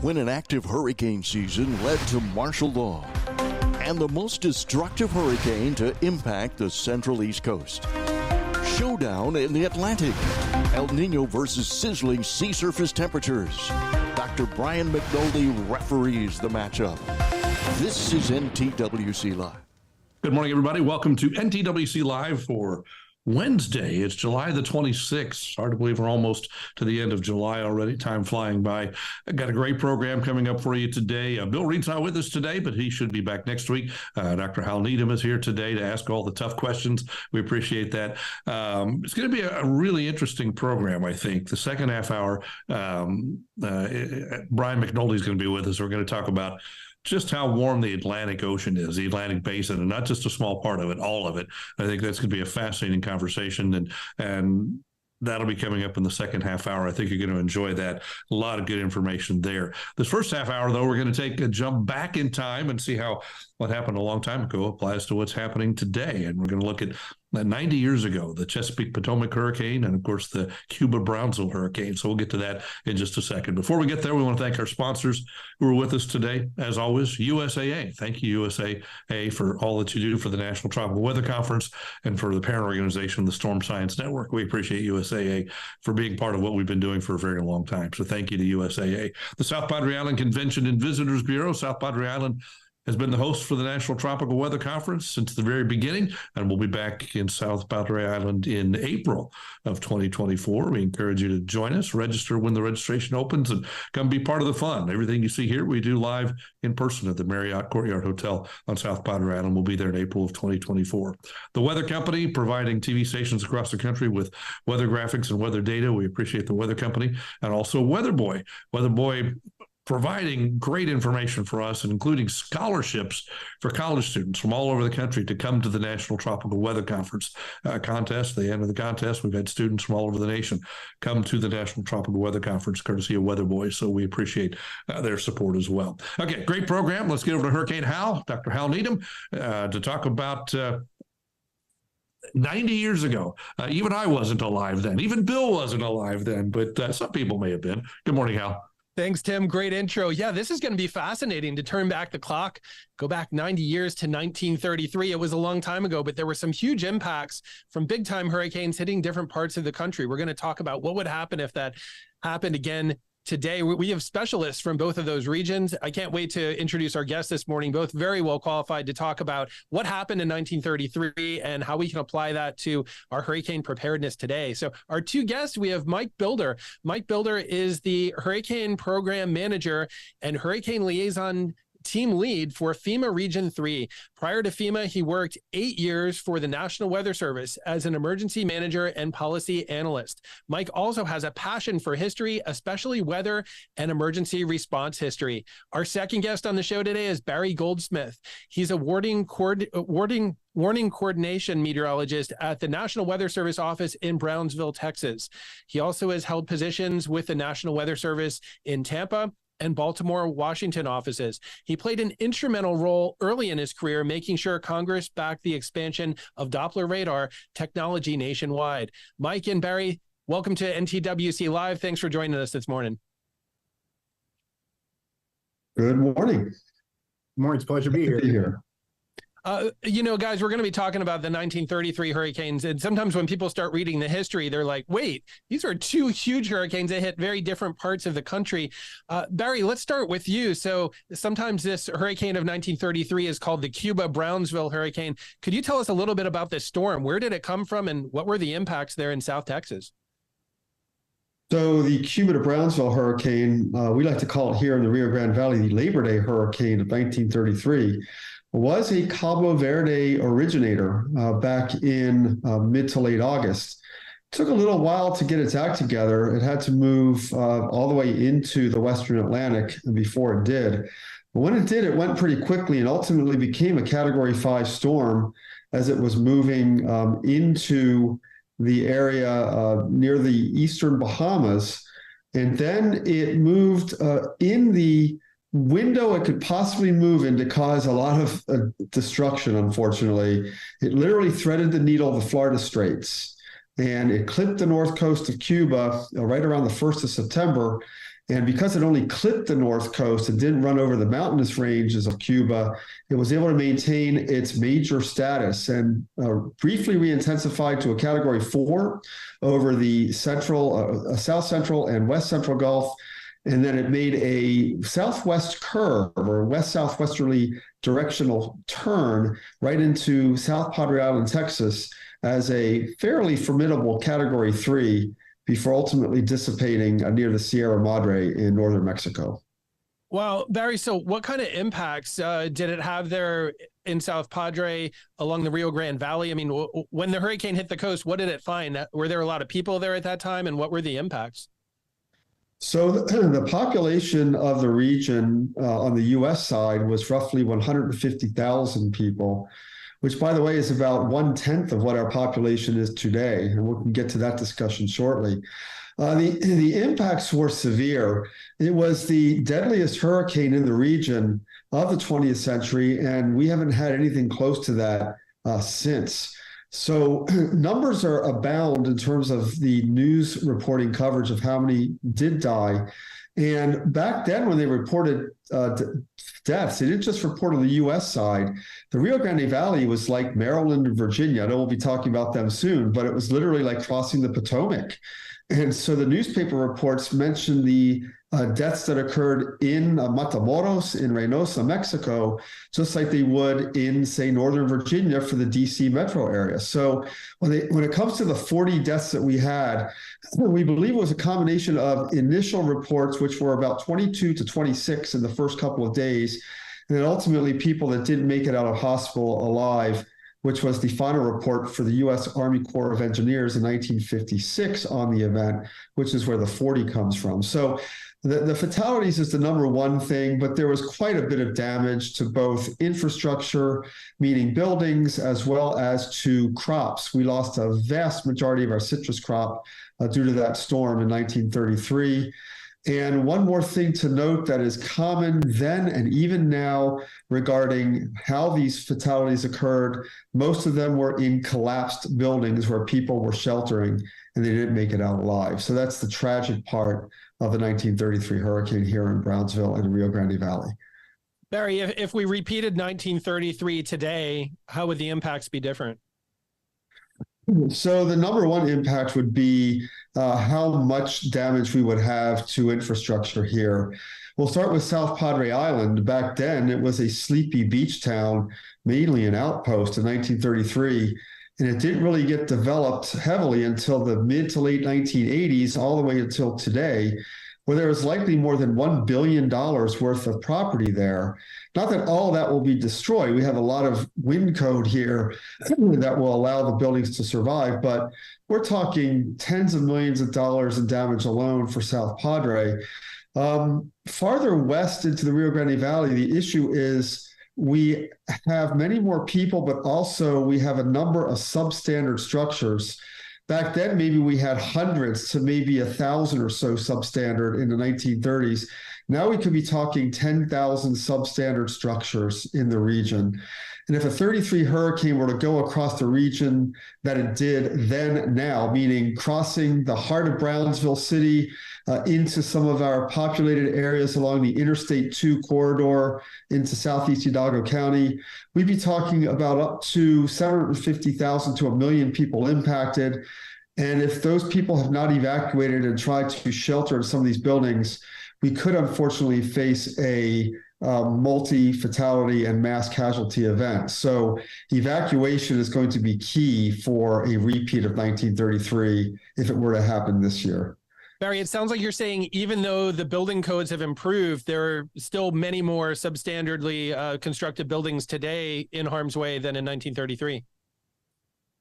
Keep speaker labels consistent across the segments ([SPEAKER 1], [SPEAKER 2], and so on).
[SPEAKER 1] when an active hurricane season led to martial law and the most destructive hurricane to impact the central East Coast. Showdown in the Atlantic. El Nino versus sizzling sea surface temperatures. Dr. Brian McNoldy referees the matchup. This is NTWC Live.
[SPEAKER 2] Good morning, everybody. Welcome to NTWC Live for Wednesday. It's July the 26th. Hard to believe we're almost to the end of July already. Time flying by. I got a great program coming up for you today. Bill Reed's not with us today, but he should be back next week. Dr. Hal Needham is here today to ask all the tough questions. We appreciate that. It's going to be a really interesting program, I think. The second half hour, Brian McNoldy is going to be with us. We're going to talk about just how warm the Atlantic Ocean is, the Atlantic Basin, and not just a small part of it, all of it. I think that's going to be a fascinating conversation, and that'll be coming up in the second half hour. I think you're going to enjoy that. A lot of good information there. This first half hour, though, we're going to take a jump back in time and see how what happened a long time ago applies to what's happening today. And we're going to look at 90 years ago, the Chesapeake Potomac hurricane, and of course the Cuba Brownsville hurricane. So we'll get to that in just a second. Before we get there, we want to thank our sponsors who are with us today. As always, USAA. Thank you, USAA, for all that you do for the National Tropical Weather Conference and for the parent organization, the Storm Science Network. We appreciate USAA for being part of what we've been doing for a very long time. So thank you to USAA. The South Padre Island Convention and Visitors Bureau. South Padre Island has been the host for the National Tropical Weather Conference since the very beginning, and we'll be back in South Padre Island in April of 2024. We encourage you to join us, register when the registration opens, and come be part of the fun. Everything you see here, we do live in person at the Marriott Courtyard Hotel on South Padre Island. We'll be there in April of 2024. The Weather Company, providing TV stations across the country with weather graphics and weather data. We appreciate the Weather Company, and also Weather Boy. Weather Boy providing great information for us, and including scholarships for college students from all over the country to come to the National Tropical Weather Conference contest. At the end of the contest, we've had students from all over the nation come to the National Tropical Weather Conference, courtesy of Weather Boys. So we appreciate their support as well. Okay, great program. Let's get over to Hurricane Hal, Dr. Hal Needham, to talk about 90 years ago. Even I wasn't alive then. Even Bill wasn't alive then, but some people may have been. Good morning, Hal.
[SPEAKER 3] Thanks, Tim. Great intro. Yeah, this is going to be fascinating to turn back the clock, go back 90 years to 1933. It was a long time ago, but there were some huge impacts from big time hurricanes hitting different parts of the country. We're going to talk about what would happen if that happened again today. We have specialists from both of those regions. I can't wait to introduce our guests this morning, both very well qualified to talk about what happened in 1933 and how we can apply that to our hurricane preparedness today. So our two guests, we have Mike Bilder. Mike Bilder is the Hurricane Program Manager and Hurricane Liaison Team Lead for FEMA Region 3. Prior to FEMA, he worked 8 years for the National Weather Service as an emergency manager and policy analyst. Mike also has a passion for history, especially weather and emergency response history. Our second guest on the show today is Barry Goldsmith. He's a warning coordination meteorologist at the National Weather Service office in Brownsville, Texas. He also has held positions with the National Weather Service in Tampa and Baltimore, Washington offices. He played an instrumental role early in his career, making sure Congress backed the expansion of Doppler radar technology nationwide. Mike and Barry, welcome to NTWC Live. Thanks for joining us this morning.
[SPEAKER 4] Good morning.
[SPEAKER 5] Good morning. It's a pleasure to be here.
[SPEAKER 3] Guys, we're going to be talking about the 1933 hurricanes. And sometimes when people start reading the history, they're like, wait, these are two huge hurricanes that hit very different parts of the country. Barry, let's start with you. So sometimes this hurricane of 1933 is called the Cuba Brownsville hurricane. Could you tell us a little bit about this storm? Where did it come from and what were the impacts there in South Texas?
[SPEAKER 4] So the Cuba to Brownsville hurricane, we like to call it here in the Rio Grande Valley, the Labor Day hurricane of 1933. Was a Cabo Verde originator back in mid to late August. Took a little while to get its act together. It had to move all the way into the Western Atlantic before it did. But when it did, it went pretty quickly and ultimately became a Category 5 storm as it was moving into the area near the eastern Bahamas. And then it moved in the window it could possibly move in to cause a lot of destruction, unfortunately. It literally threaded the needle of the Florida Straits, and it clipped the north coast of Cuba right around the 1st of September. And because it only clipped the north coast and didn't run over the mountainous ranges of Cuba, it was able to maintain its major status and briefly re-intensified to a Category 4 over the south central and west central Gulf. And then it made a southwest curve or west-southwesterly directional turn right into South Padre Island, Texas, as a fairly formidable Category 3 before ultimately dissipating near the Sierra Madre in northern Mexico.
[SPEAKER 3] Wow, Barry, so what kind of impacts did it have there in South Padre along the Rio Grande Valley? I mean, when the hurricane hit the coast, what did it find? Were there a lot of people there at that time, and what were the impacts?
[SPEAKER 4] So the population of the region on the U.S. side was roughly 150,000 people, which, by the way, is about 1/10 of what our population is today. And we can get to that discussion shortly. The impacts were severe. It was the deadliest hurricane in the region of the 20th century, and we haven't had anything close to that since. So numbers are abound in terms of the news reporting coverage of how many did die. And back then, when they reported deaths, they didn't just report on the U.S. side. The Rio Grande Valley was like Maryland and Virginia. I know we'll be talking about them soon, but it was literally like crossing the Potomac. And so the newspaper reports mentioned the deaths that occurred in Matamoros, in Reynosa, Mexico, just like they would in, say, Northern Virginia for the DC metro area. So when it comes to the 40 deaths that we had, we believe it was a combination of initial reports, which were about 22 to 26 in the first couple of days, and then ultimately people that didn't make it out of hospital alive, which was the final report for the U.S. Army Corps of Engineers in 1956 on the event, which is where the 40 comes from. So the fatalities is the number one thing, but there was quite a bit of damage to both infrastructure, meaning buildings, as well as to crops. We lost a vast majority of our citrus crop due to that storm in 1933. And one more thing to note that is common then and even now regarding how these fatalities occurred, most of them were in collapsed buildings where people were sheltering and they didn't make it out alive. So that's the tragic part of the 1933 hurricane here in Brownsville and the Rio Grande Valley.
[SPEAKER 3] Barry, if we repeated 1933 today, how would the impacts be different?
[SPEAKER 4] So the number one impact would be how much damage we would have to infrastructure here. We'll start with South Padre Island. Back then, it was a sleepy beach town, mainly an outpost in 1933, and it didn't really get developed heavily until the mid to late 1980s, all the way until today, where there was likely more than $1 billion worth of property there. Not that all of that will be destroyed. We have a lot of wind code here that will allow the buildings to survive, but we're talking tens of millions of dollars in damage alone for South Padre. Farther west into the Rio Grande Valley, the issue is we have many more people, but also we have a number of substandard structures. Back then, maybe we had hundreds to maybe 1,000 or so substandard in the 1930s. Now we could be talking 10,000 substandard structures in the region. And if a 33 hurricane were to go across the region that it did then now, meaning crossing the heart of Brownsville City into some of our populated areas along the Interstate 2 corridor into southeast Hidalgo County, we'd be talking about up to 750,000 to 1 million people impacted. And if those people have not evacuated and tried to shelter in some of these buildings, we could unfortunately face a multi-fatality and mass casualty event. So evacuation is going to be key for a repeat of 1933 if it were to happen this year.
[SPEAKER 3] Barry, it sounds like you're saying even though the building codes have improved, there are still many more substandardly constructed buildings today in harm's way than in 1933.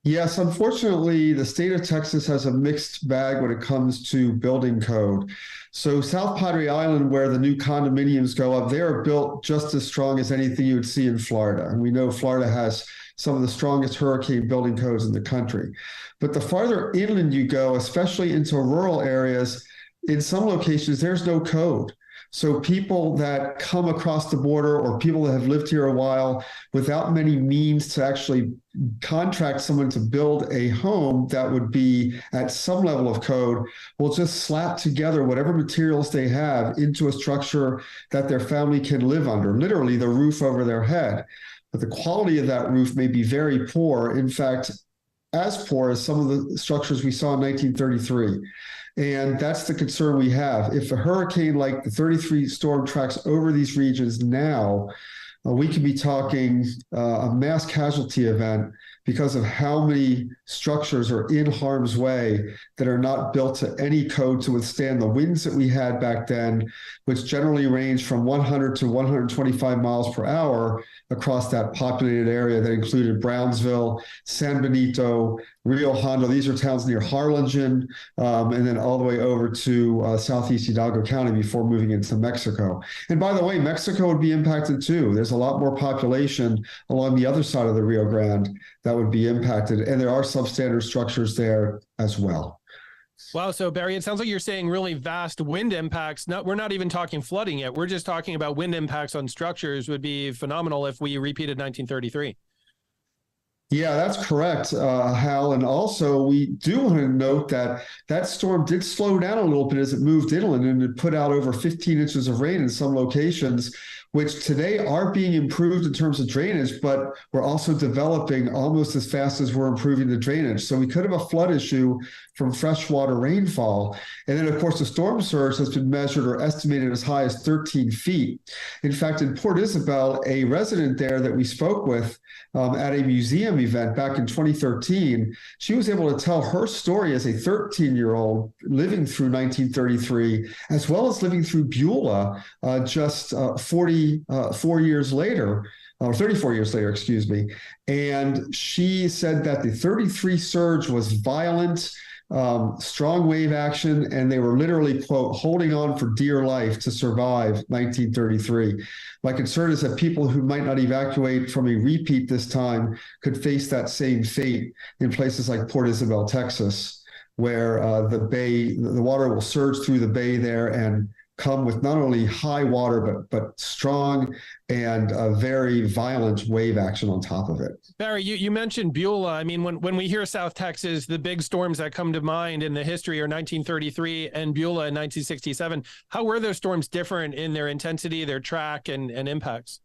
[SPEAKER 4] Yes, unfortunately, the state of Texas has a mixed bag when it comes to building code. So South Padre Island, where the new condominiums go up, they are built just as strong as anything you would see in Florida. And we know Florida has some of the strongest hurricane building codes in the country. But the farther inland you go, especially into rural areas, in some locations, there's no code. So people that come across the border or people that have lived here a while without many means to actually contract someone to build a home that would be at some level of code will just slap together whatever materials they have into a structure that their family can live under, literally the roof over their head. But the quality of that roof may be very poor. In fact, as poor as some of the structures we saw in 1933. And that's the concern we have. If a hurricane like the 33 storm tracks over these regions now, we could be talking a mass casualty event because of how many structures are in harm's way that are not built to any code to withstand the winds that we had back then, which generally range from 100 to 125 miles per hour across that populated area that included Brownsville, San Benito, Rio Hondo. These are towns near Harlingen, and then all the way over to southeast Hidalgo County before moving into Mexico. And by the way, Mexico would be impacted too. There's a lot more population along the other side of the Rio Grande that would be impacted, and there are substandard structures there as well.
[SPEAKER 3] Wow. So Barry, it sounds like you're saying really vast wind impacts. We're not even talking flooding yet. We're just talking about wind impacts on structures would be phenomenal if we repeated 1933.
[SPEAKER 4] Yeah, that's correct, Hal. And also, we do want to note that that storm did slow down a little bit as it moved inland, and it put out over 15 inches of rain in some locations, which today are being improved in terms of drainage, but we're also developing almost as fast as we're improving the drainage. So we could have a flood issue from freshwater rainfall. And then, of course, the storm surge has been measured or estimated as high as 13 feet. In fact, in Port Isabel, a resident there that we spoke with at a museum event back in 2013, she was able to tell her story as a 13-year-old living through 1933, as well as living through Beulah just 44 years later, or 34 years later, excuse me. And she said that the 33 surge was violent, strong wave action, and they were literally, quote, holding on for dear life to survive 1933. My concern is that people who might not evacuate from a repeat this time could face that same fate in places like Port Isabel, Texas, where the water will surge through the bay there and come with not only high water, but strong and very violent wave action on top of it.
[SPEAKER 3] Barry, you mentioned Beulah. I mean, when we hear South Texas, the big storms that come to mind in the history are 1933 and Beulah in 1967. How were those storms different in their intensity, their track, and impacts?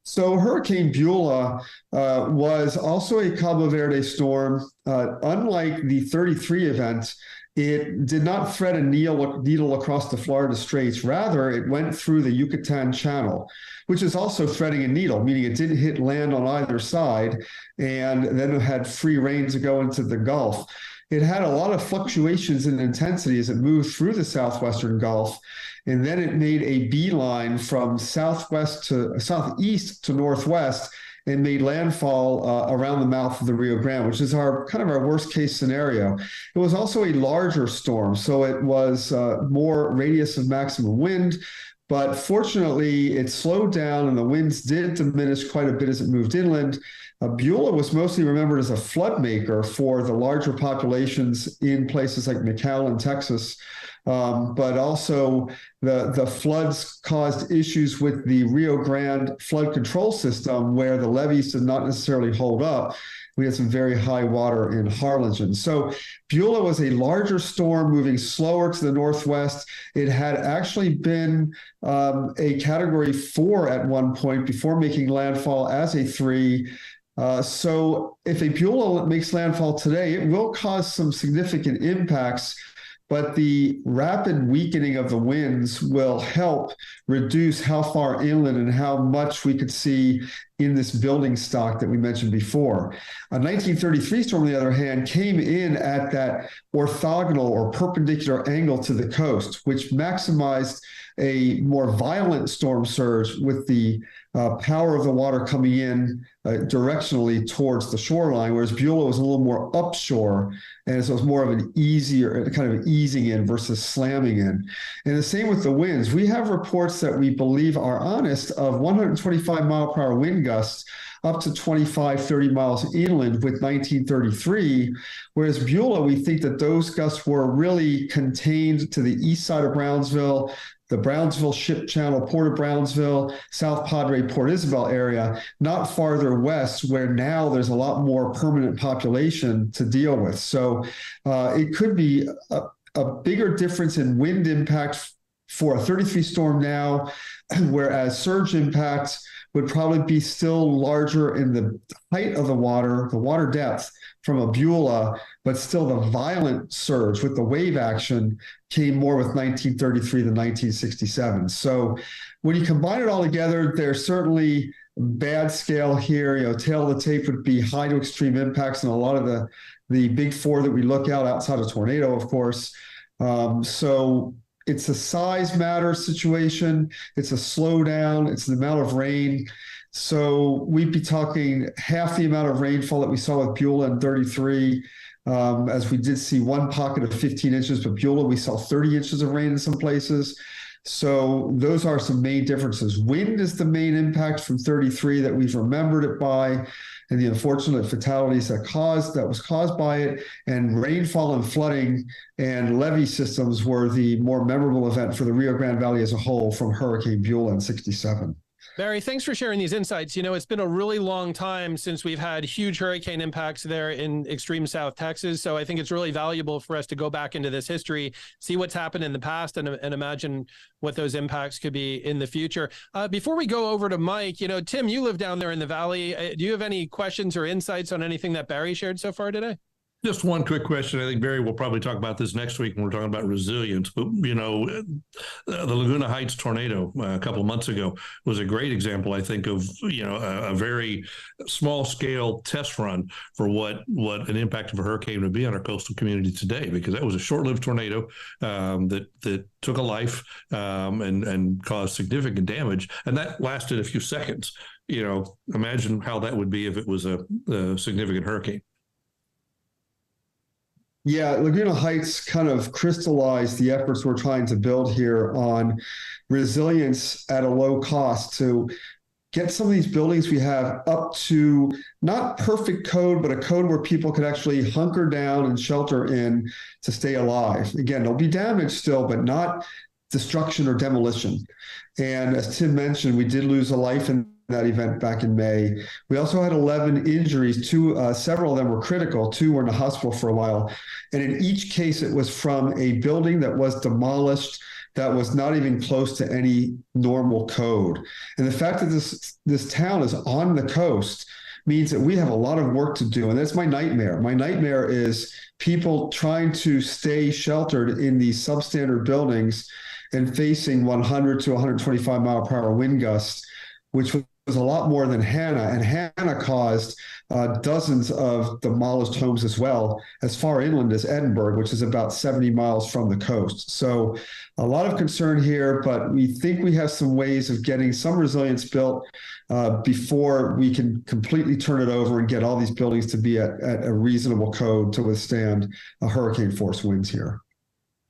[SPEAKER 4] So Hurricane Beulah was also a Cabo Verde storm. Unlike the 33 event, it did not thread a needle across the Florida Straits. Rather, it went through the Yucatan Channel, which is also threading a needle, meaning it didn't hit land on either side, and then it had free reign to go into the Gulf. It had a lot of fluctuations in intensity as it moved through the southwestern Gulf, and then it made a beeline from southeast to northwest and made landfall around the mouth of the Rio Grande, which is our worst case scenario. It was also a larger storm, so it was more radius of maximum wind, but fortunately it slowed down and the winds did diminish quite a bit as it moved inland. Beulah was mostly remembered as a flood maker for the larger populations in places like McAllen, Texas, but also the floods caused issues with the Rio Grande flood control system where the levees did not necessarily hold up. We had some very high water in Harlingen. So Beulah was a larger storm moving slower to the northwest. It had actually been a Category 4 at one point before making landfall as a 3. So if a Beulah makes landfall today, it will cause some significant impacts, but the rapid weakening of the winds will help reduce how far inland and how much we could see in this building stock that we mentioned before. A 1933 storm, on the other hand, came in at that orthogonal or perpendicular angle to the coast, which maximized a more violent storm surge with the power of the water coming in directionally towards the shoreline, whereas Beulah was a little more upshore, and so it was more of an easier kind of easing in versus slamming in. And the same with the winds. We have reports that we believe are honest of 125 mile per hour wind gusts up to 25, 30 miles inland with 1933, whereas Beulah, we think that those gusts were really contained to the east side of Brownsville, the Brownsville Ship Channel, Port of Brownsville, South Padre, Port Isabel area, not farther west where now there's a lot more permanent population to deal with. So it could be a bigger difference in wind impact for a 33 storm now, whereas surge impact would probably be still larger in the height of the water depth from a Beulah, but still the violent surge with the wave action came more with 1933 than 1967. So when you combine it all together, there's certainly bad scale here. Tail of the tape would be high to extreme impacts and a lot of the big four that we look at outside of tornado, of course. So it's a size matter situation. It's a slowdown. It's the amount of rain. So we'd be talking half the amount of rainfall that we saw with Beulah in 33, as we did see one pocket of 15 inches, but Beulah, we saw 30 inches of rain in some places. So those are some main differences. Wind is the main impact from 33 that we've remembered it by, and the unfortunate fatalities that was caused by it, and rainfall and flooding and levee systems were the more memorable event for the Rio Grande Valley as a whole from Hurricane Beulah in 67.
[SPEAKER 3] Barry, thanks for sharing these insights. It's been a really long time since we've had huge hurricane impacts there in extreme South Texas. So I think it's really valuable for us to go back into this history, see what's happened in the past, and imagine what those impacts could be in the future. Before we go over to Mike, Tim, you live down there in the valley. Do you have any questions or insights on anything that Barry shared so far today?
[SPEAKER 2] Just one quick question. I think Barry will probably talk about this next week when we're talking about resilience. But, the Laguna Heights tornado a couple of months ago was a great example, I think, of, a very small scale test run for what an impact of a hurricane would be on our coastal community today, because that was a short-lived tornado that took a life and caused significant damage. And that lasted a few seconds. Imagine how that would be if it was a significant hurricane.
[SPEAKER 4] Yeah, Laguna Heights kind of crystallized the efforts we're trying to build here on resilience at a low cost to get some of these buildings we have up to not perfect code, but a code where people could actually hunker down and shelter in to stay alive. Again, there'll be damage still, but not destruction or demolition. And as Tim mentioned, we did lose a life in that event back in May. We also had 11 injuries. Several of them were critical. 2 were in the hospital for a while. And in each case, it was from a building that was demolished that was not even close to any normal code. And the fact that this town is on the coast means that we have a lot of work to do. And that's my nightmare. My nightmare is people trying to stay sheltered in these substandard buildings and facing 100 to 125 mile per hour wind gusts, which was a lot more than Hannah. And Hannah caused dozens of demolished homes as well, as far inland as Edinburgh, which is about 70 miles from the coast. So a lot of concern here, but we think we have some ways of getting some resilience built before we can completely turn it over and get all these buildings to be at a reasonable code to withstand hurricane force winds here.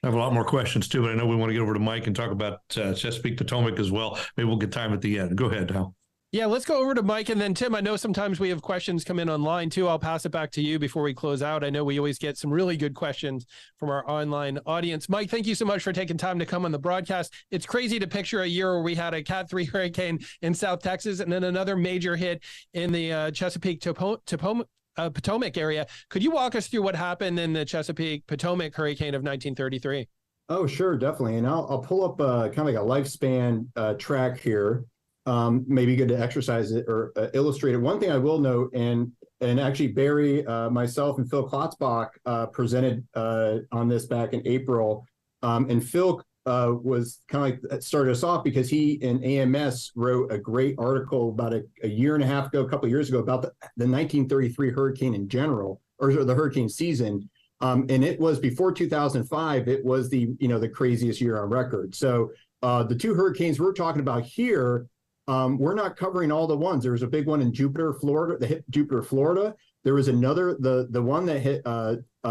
[SPEAKER 2] I have a lot more questions too, but I know we want to get over to Mike and talk about Chesapeake Potomac as well. Maybe we'll get time at the end. Go ahead, Hal.
[SPEAKER 3] Yeah, let's go over to Mike, and then Tim, I know sometimes we have questions come in online too. I'll pass it back to you before we close out. I know we always get some really good questions from our online audience. Mike, thank you so much for taking time to come on the broadcast. It's crazy to picture a year where we had a Cat 3 hurricane in South Texas and then another major hit in the Chesapeake Potomac area. Could you walk us through what happened in the Chesapeake Potomac hurricane of 1933?
[SPEAKER 5] Oh, sure, definitely. And I'll pull up kind of like a lifespan track here. Maybe good to exercise it or illustrate it. One thing I will note, and actually Barry, myself, and Phil Klotzbach presented on this back in April, and Phil was kind of like started us off because he and AMS wrote a great article about a year and a half ago, a couple of years ago, about the 1933 hurricane in general, or the hurricane season. And it was before 2005. It was the craziest year on record. So the two hurricanes we're talking about here, we're not covering all the ones. There was a big one in Jupiter, Florida, that hit Jupiter, Florida. There was another, the one that hit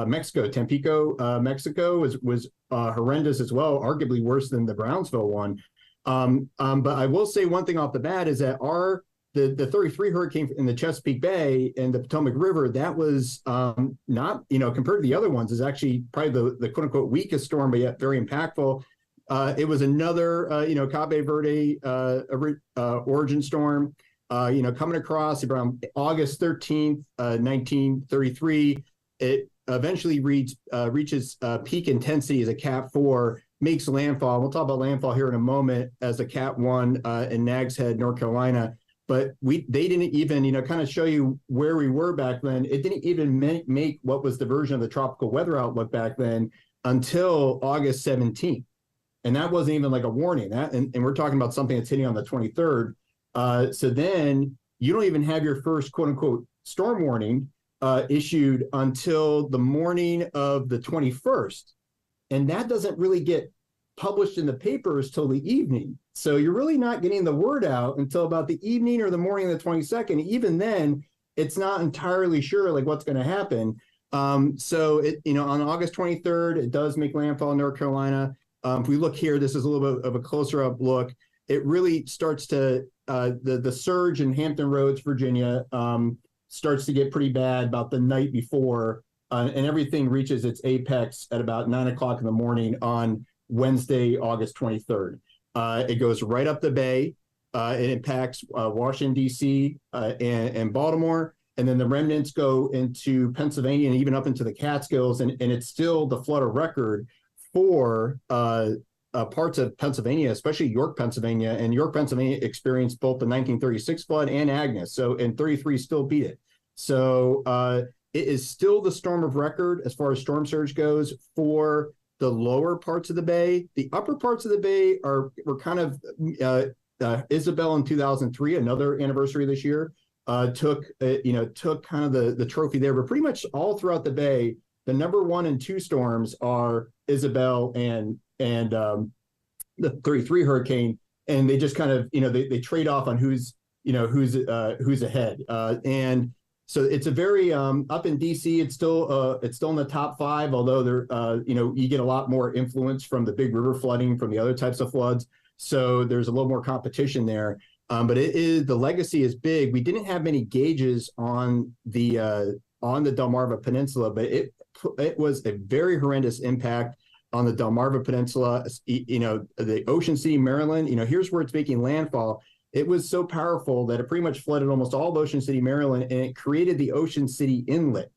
[SPEAKER 5] Mexico, Tampico, Mexico was horrendous as well, arguably worse than the Brownsville one. But I will say one thing off the bat is that the 33 hurricane in the Chesapeake Bay and the Potomac River, that was not, compared to the other ones, is actually probably the quote unquote weakest storm, but yet very impactful. It was another, Cape Verde origin storm, coming across around August 13th, 1933. It eventually reaches peak intensity as a Cat 4, makes landfall. We'll talk about landfall here in a moment as a Cat 1 in Nags Head, North Carolina. But they didn't even, kind of show you where we were back then. It didn't even make what was the version of the tropical weather outlook back then until August 17th. And that wasn't even like a warning. And we're talking about something that's hitting on the 23rd. So then you don't even have your first quote unquote storm warning issued until the morning of the 21st. And that doesn't really get published in the papers till the evening. So you're really not getting the word out until about the evening or the morning of the 22nd. Even then, it's not entirely sure like what's going to happen. So it, on August 23rd, it does make landfall in North Carolina. If we look here, this is a little bit of a closer up look. It really starts to, the surge in Hampton Roads, Virginia, starts to get pretty bad about the night before, and everything reaches its apex at about 9 o'clock in the morning on Wednesday, August 23rd. It goes right up the bay. It impacts Washington, D.C. And Baltimore. And then the remnants go into Pennsylvania and even up into the Catskills. And it's still the flood of record for parts of Pennsylvania, especially York, Pennsylvania. And York, Pennsylvania experienced both the 1936 flood and Agnes. So in 33 still beat it. So it is still the storm of record as far as storm surge goes for the lower parts of the bay. The upper parts of the bay were kind of Isabel in 2003, another anniversary this year, took kind of the trophy there. But pretty much all throughout the bay, the number 1 and 2 storms are Isabel and the 33 hurricane, and they just kind of they trade off on who's ahead. And so it's a very up in DC. It's still in the top 5, although there you get a lot more influence from the big river flooding from the other types of floods. So there's a little more competition there. But the legacy is big. We didn't have many gauges on the Delmarva Peninsula, but it was a very horrendous impact on the Delmarva Peninsula. The Ocean City, Maryland. Here's where it's making landfall. It was so powerful that it pretty much flooded almost all of Ocean City, Maryland, and it created the Ocean City Inlet,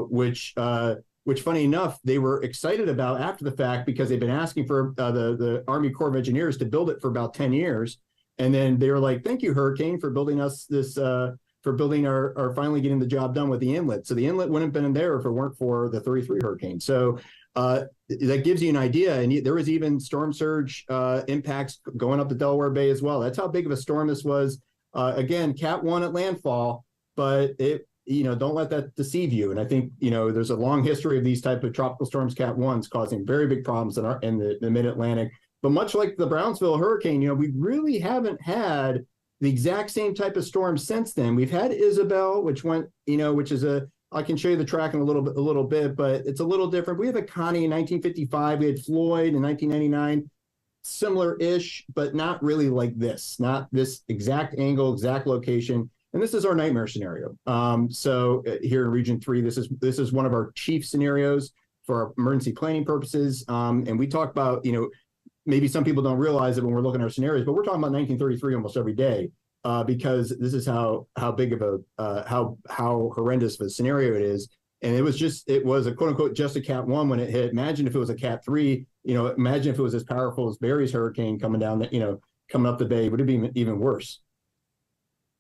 [SPEAKER 5] which funny enough, they were excited about after the fact because they've been asking for the Army Corps of Engineers to build it for about 10 years. And then they were like, thank you, Hurricane, for building us this, for building our finally getting the job done with the inlet. So the inlet wouldn't have been there if it weren't for the 33 hurricane. So that gives you an idea. And there was even storm surge impacts going up the Delaware Bay as well. That's how big of a storm this was. Again, Cat 1 at landfall, but don't let that deceive you. And I think, there's a long history of these type of tropical storms, Cat 1s, causing very big problems in the mid-Atlantic. But much like the Brownsville hurricane, we really haven't had the exact same type of storm since then. We've had Isabel, which went, which is I can show you the track in a little bit, but it's a little different. We have a Connie in 1955. We had Floyd in 1999, similar-ish, but not really like this, not this exact angle, exact location. And this is our nightmare scenario. So here in Region 3, this is one of our chief scenarios for our emergency planning purposes. And we talk about, maybe some people don't realize it when we're looking at our scenarios, but we're talking about 1933 almost every day because this is how big of a how horrendous of a scenario it is. And it was a quote unquote just a Cat 1 when it hit. Imagine if it was a Cat 3. Imagine if it was as powerful as Barry's hurricane coming down coming up the bay. Would it be even worse?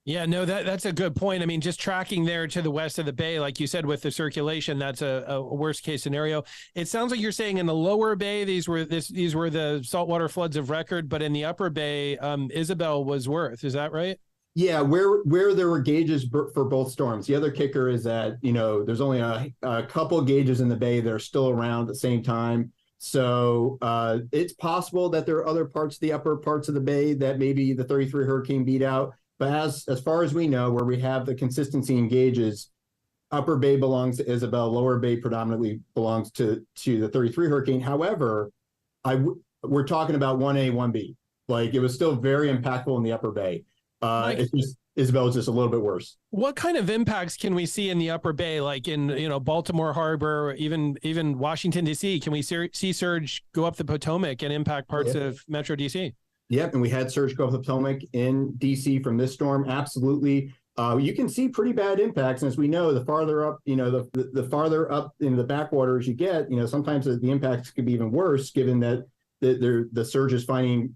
[SPEAKER 3] Yeah, no, that's a good point. I mean, just tracking there to the west of the bay, like you said, with the circulation, that's a worst case scenario. It sounds like you're saying in the lower bay, these were the saltwater floods of record, but in the upper bay, Isabel was worse. Is that right?
[SPEAKER 5] Yeah, where there were gauges for both storms. The other kicker is that, there's only a couple gauges in the bay that are still around at the same time. So it's possible that there are other parts of the upper parts of the bay that maybe the 33 hurricane beat out. But as far as we know, where we have the consistency in gauges, upper bay belongs to Isabel, lower bay predominantly belongs to the 33 hurricane. However, we're talking about 1A, 1B. Like it was still very impactful in the upper bay. It's Isabel is just a little bit worse.
[SPEAKER 3] What kind of impacts can we see in the Upper Bay, like in Baltimore Harbor, even Washington D.C.? Can we see surge go up the Potomac and impact parts of Metro D.C.?
[SPEAKER 5] Yep, and we had surge go up the Potomac in D.C. from this storm. Absolutely. You can see pretty bad impacts. And as we know, the farther up, the farther up in the backwaters you get, sometimes the impacts could be even worse, given that the surge is finding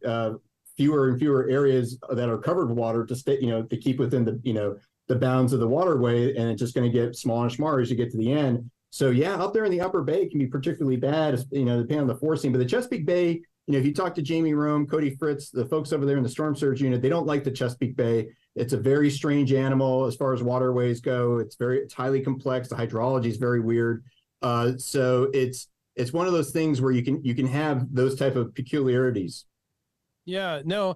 [SPEAKER 5] fewer and fewer areas that are covered with water to stay, to keep within the bounds of the waterway, and it's just going to get smaller and smaller as you get to the end. So yeah, up there in the Upper Bay can be particularly bad, depending on the forcing. But the Chesapeake Bay, if you talk to Jamie Rome, Cody Fritz, the folks over there in the storm surge unit, they don't like the Chesapeake Bay. It's a very strange animal as far as waterways go. It's highly complex. The hydrology is very weird. So it's one of those things where you can have those type of peculiarities.
[SPEAKER 3] Yeah, no,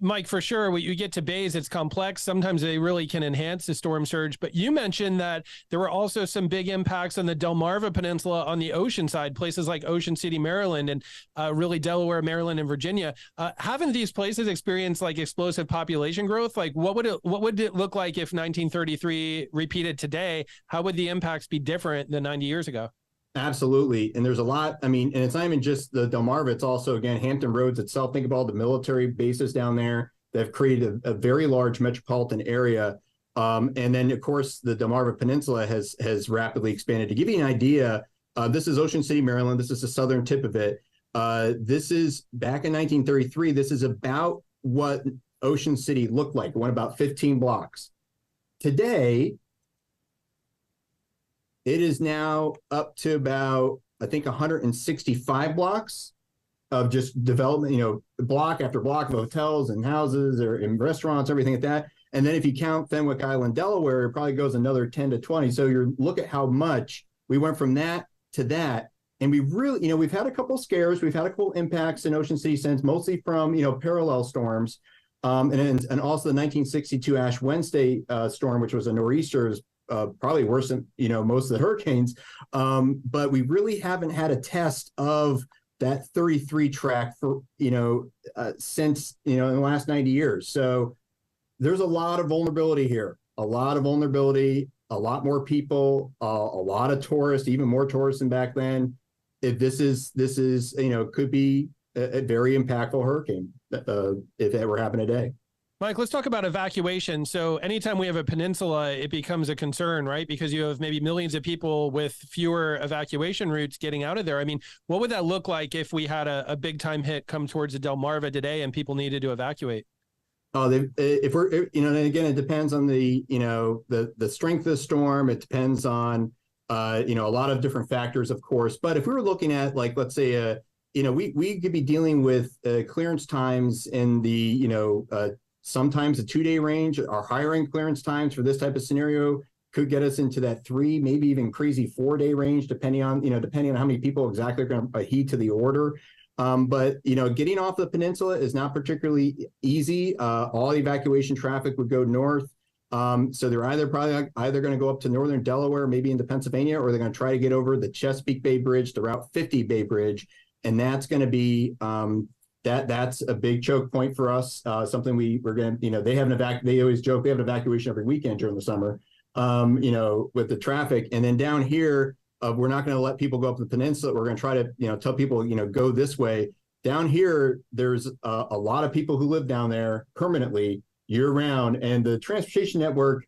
[SPEAKER 3] Mike, for sure. When you get to bays, it's complex. Sometimes they really can enhance the storm surge. But you mentioned that there were also some big impacts on the Delmarva Peninsula on the ocean side, places like Ocean City, Maryland, and really Delaware, Maryland, and Virginia. Haven't these places experienced like explosive population growth? Like what would it look like if 1933 repeated today? How would the impacts be different than 90 years ago?
[SPEAKER 5] Absolutely. And there's a lot, and it's not even just the Delmarva, it's also, again, Hampton Roads itself. Think about all the military bases down there that have created a very large metropolitan area. And then, of course, the Delmarva Peninsula has rapidly expanded. To give you an idea, this is Ocean City, Maryland. This is the southern tip of it. This is back in 1933. This is about what Ocean City looked like. It went about 15 blocks. Today, it is now up to about, I think, 165 blocks of just development, block after block of hotels and houses and restaurants, everything like that. And then if you count Fenwick Island, Delaware, it probably goes another 10 to 20. So look at how much we went from that to that. And we really, we've had a couple scares. We've had a couple impacts in Ocean City since, mostly from, parallel storms. And also the 1962 Ash Wednesday storm, which was a nor'easter, probably worse than most of the hurricanes, but we really haven't had a test of that 33 track for since in the last 90 years. So there's a lot of vulnerability here, a lot more people, a lot of tourists, even more tourists than back then. If this is could be a very impactful hurricane if it ever happened today.
[SPEAKER 3] Mike, let's talk about evacuation. So anytime we have a peninsula, it becomes a concern, right? Because you have maybe millions of people with fewer evacuation routes getting out of there. What would that look like if we had a big time hit come towards the Delmarva today and people needed to evacuate?
[SPEAKER 5] Oh, and again, it depends on the strength of the storm. It depends on, a lot of different factors, of course. But if we were looking at, like, let's say, we could be dealing with clearance times in the, sometimes a 2-day range. Our hiring clearance times for this type of scenario could get us into that 3, maybe even crazy 4-day range, depending on how many people exactly are going to heed to the order. But getting off the peninsula is not particularly easy. All the evacuation traffic would go north. So they're probably going to go up to northern Delaware, maybe into Pennsylvania, or they're going to try to get over the Chesapeake Bay Bridge, the Route 50 Bay Bridge, and that's going to be that's a big choke point for us. Something we're going to, they always joke they have an evacuation every weekend during the summer, with the traffic. And then down here, we're not going to let people go up the peninsula. We're going to try to, tell people, go this way. Down here, there's a lot of people who live down there permanently year round, and the transportation network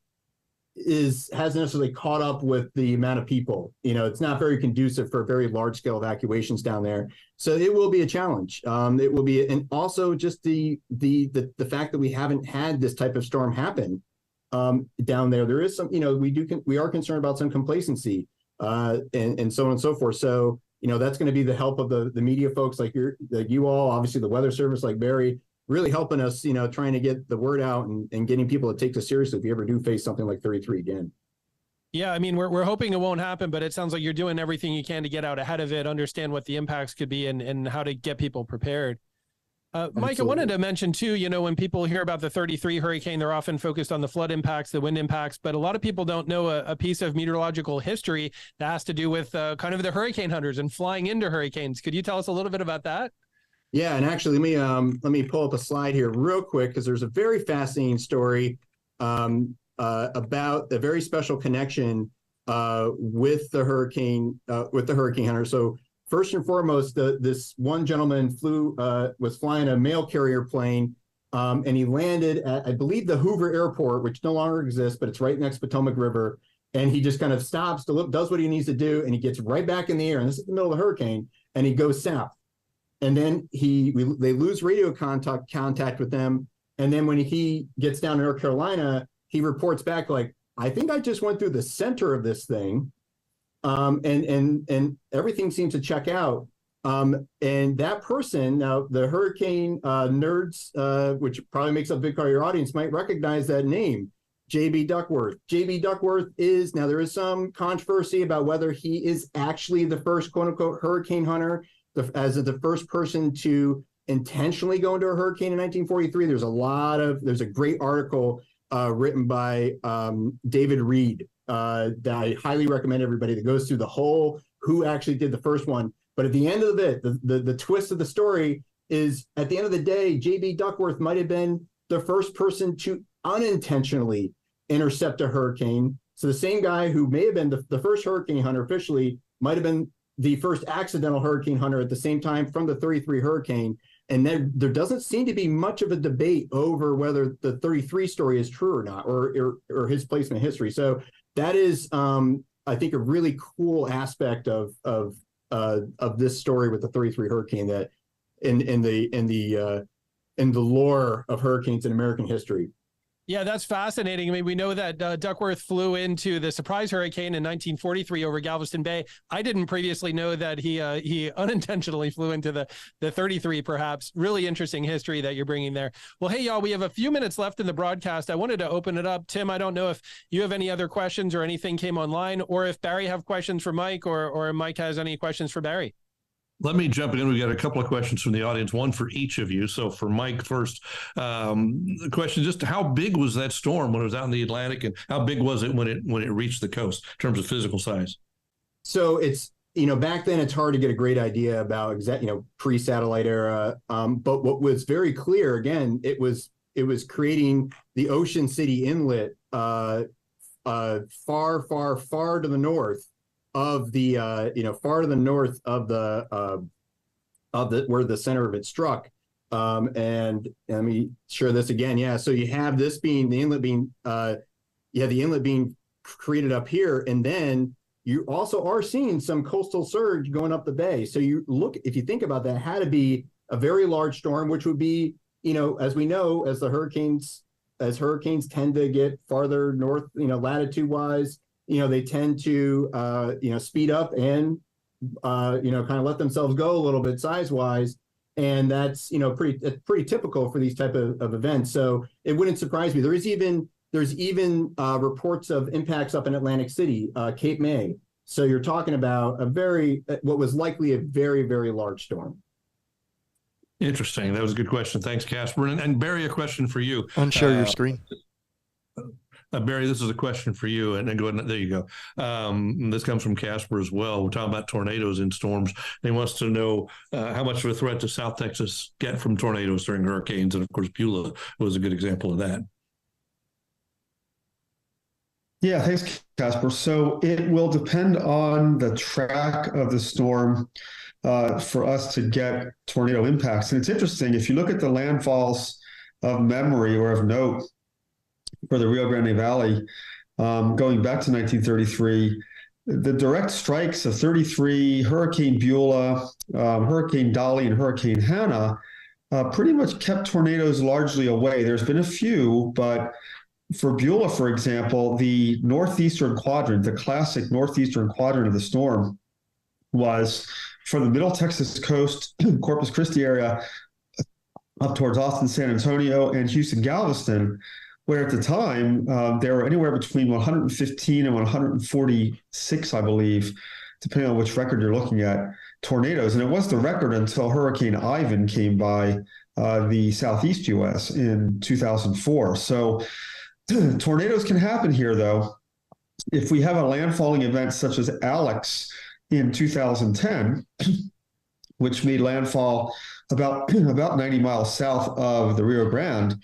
[SPEAKER 5] hasn't necessarily caught up with the amount of people. It's not very conducive for very large scale evacuations down there. So it will be a challenge. It will be, and also just the fact that we haven't had this type of storm happen down there. There is some, we are concerned about some complacency and so on and so forth. So, that's going to be the help of the media folks like you all, obviously the weather service like Barry, really helping us, trying to get the word out and getting people to take this seriously if we ever do face something like 33 again.
[SPEAKER 3] Yeah, we're hoping it won't happen, but it sounds like you're doing everything you can to get out ahead of it, understand what the impacts could be, and how to get people prepared. Mike, I wanted to mention too, when people hear about the 33 hurricane, they're often focused on the flood impacts, the wind impacts, but a lot of people don't know a piece of meteorological history that has to do with kind of the hurricane hunters and flying into hurricanes. Could you tell us a little bit about that?
[SPEAKER 5] Yeah, and actually, let me pull up a slide here real quick, because there's a very fascinating story about a very special connection with the hurricane hunter. So first and foremost, this one gentleman was flying a mail carrier plane, and he landed at, I believe, the Hoover Airport, which no longer exists, but it's right next to Potomac River. And he just kind of stops to look, does what he needs to do, and he gets right back in the air. And this is the middle of the hurricane, and he goes south. And then they lose radio contact with them. And then when he gets down to North Carolina, he reports back like, I think I just went through the center of this thing, and everything seems to check out. And that person, now the hurricane nerds, which probably makes up a big part of your audience, might recognize that name, J.B. Duckworth. J.B. Duckworth now there is some controversy about whether he is actually the first quote unquote hurricane hunter, as the first person to intentionally go into a hurricane in 1943. There's a great article written by David Reed that I highly recommend everybody, that goes through the whole who actually did the first one. But at the end of it, the twist of the story is, at the end of the day, J.B. Duckworth might have been the first person to unintentionally intercept a hurricane. So the same guy who may have been the first hurricane hunter officially might have been the first accidental hurricane hunter at the same time from the 33 hurricane. And then there doesn't seem to be much of a debate over whether the 33 story is true or not, or his placement in history. So that is, I think, a really cool aspect of this story with the 33 hurricane, that in the lore of hurricanes in American history.
[SPEAKER 3] Yeah, that's fascinating. I mean, we know that Duckworth flew into the surprise hurricane in 1943 over Galveston Bay. I didn't previously know that he unintentionally flew into the 33, perhaps. Really interesting history that you're bringing there. Well, hey, y'all, we have a few minutes left in the broadcast. I wanted to open it up. Tim, I don't know if you have any other questions or anything came online, or if Barry have questions for Mike, or Mike has any questions for Barry.
[SPEAKER 2] Let me jump in. We've got a couple of questions from the audience, one for each of you. So for Mike first, the question, just how big was that storm when it was out in the Atlantic, and how big was it when it reached the coast in terms of physical size?
[SPEAKER 5] So it's, back then it's hard to get a great idea about pre-satellite era. But what was very clear, again, it was creating the Ocean City Inlet far, far, far to the north of the far to the north of the where the center of it struck. And let me share this again. Yeah, so you have this being the inlet being created up here, and then you also are seeing some coastal surge going up the bay. So if you think about that, it had to be a very large storm, which would be, as we know, as hurricanes tend to get farther north, latitude wise, they tend to, speed up and, kind of let themselves go a little bit size wise. And that's, pretty typical for these type of events. So it wouldn't surprise me. There's even reports of impacts up in Atlantic City, Cape May. So you're talking about what was likely a very, very large storm.
[SPEAKER 2] Interesting. That was a good question. Thanks, Casper. And Barry, a question for you.
[SPEAKER 1] Unshare your screen.
[SPEAKER 2] Barry, this is a question for you, and then go ahead. There you go. This comes from Casper as well. We're talking about tornadoes and storms. He wants to know how much of a threat does South Texas get from tornadoes during hurricanes? And of course, Beulah was a good example of that.
[SPEAKER 4] Yeah, thanks, Casper. So it will depend on the track of the storm for us to get tornado impacts. And it's interesting, if you look at the landfalls of memory or of note for the Rio Grande Valley, going back to 1933, the direct strikes of 33, Hurricane Beulah, Hurricane Dolly, and Hurricane Hannah pretty much kept tornadoes largely away. There's been a few, but for Beulah, for example, the northeastern quadrant, the classic northeastern quadrant of the storm, was from the middle Texas coast, Corpus Christi area, up towards Austin, San Antonio, and Houston, Galveston, where at the time, there were anywhere between 115 and 146, I believe, depending on which record you're looking at, tornadoes. And it was the record until Hurricane Ivan came by the southeast U.S. in 2004. So tornadoes can happen here, though. If we have a landfalling event such as Alex in 2010, which made landfall about 90 miles south of the Rio Grande,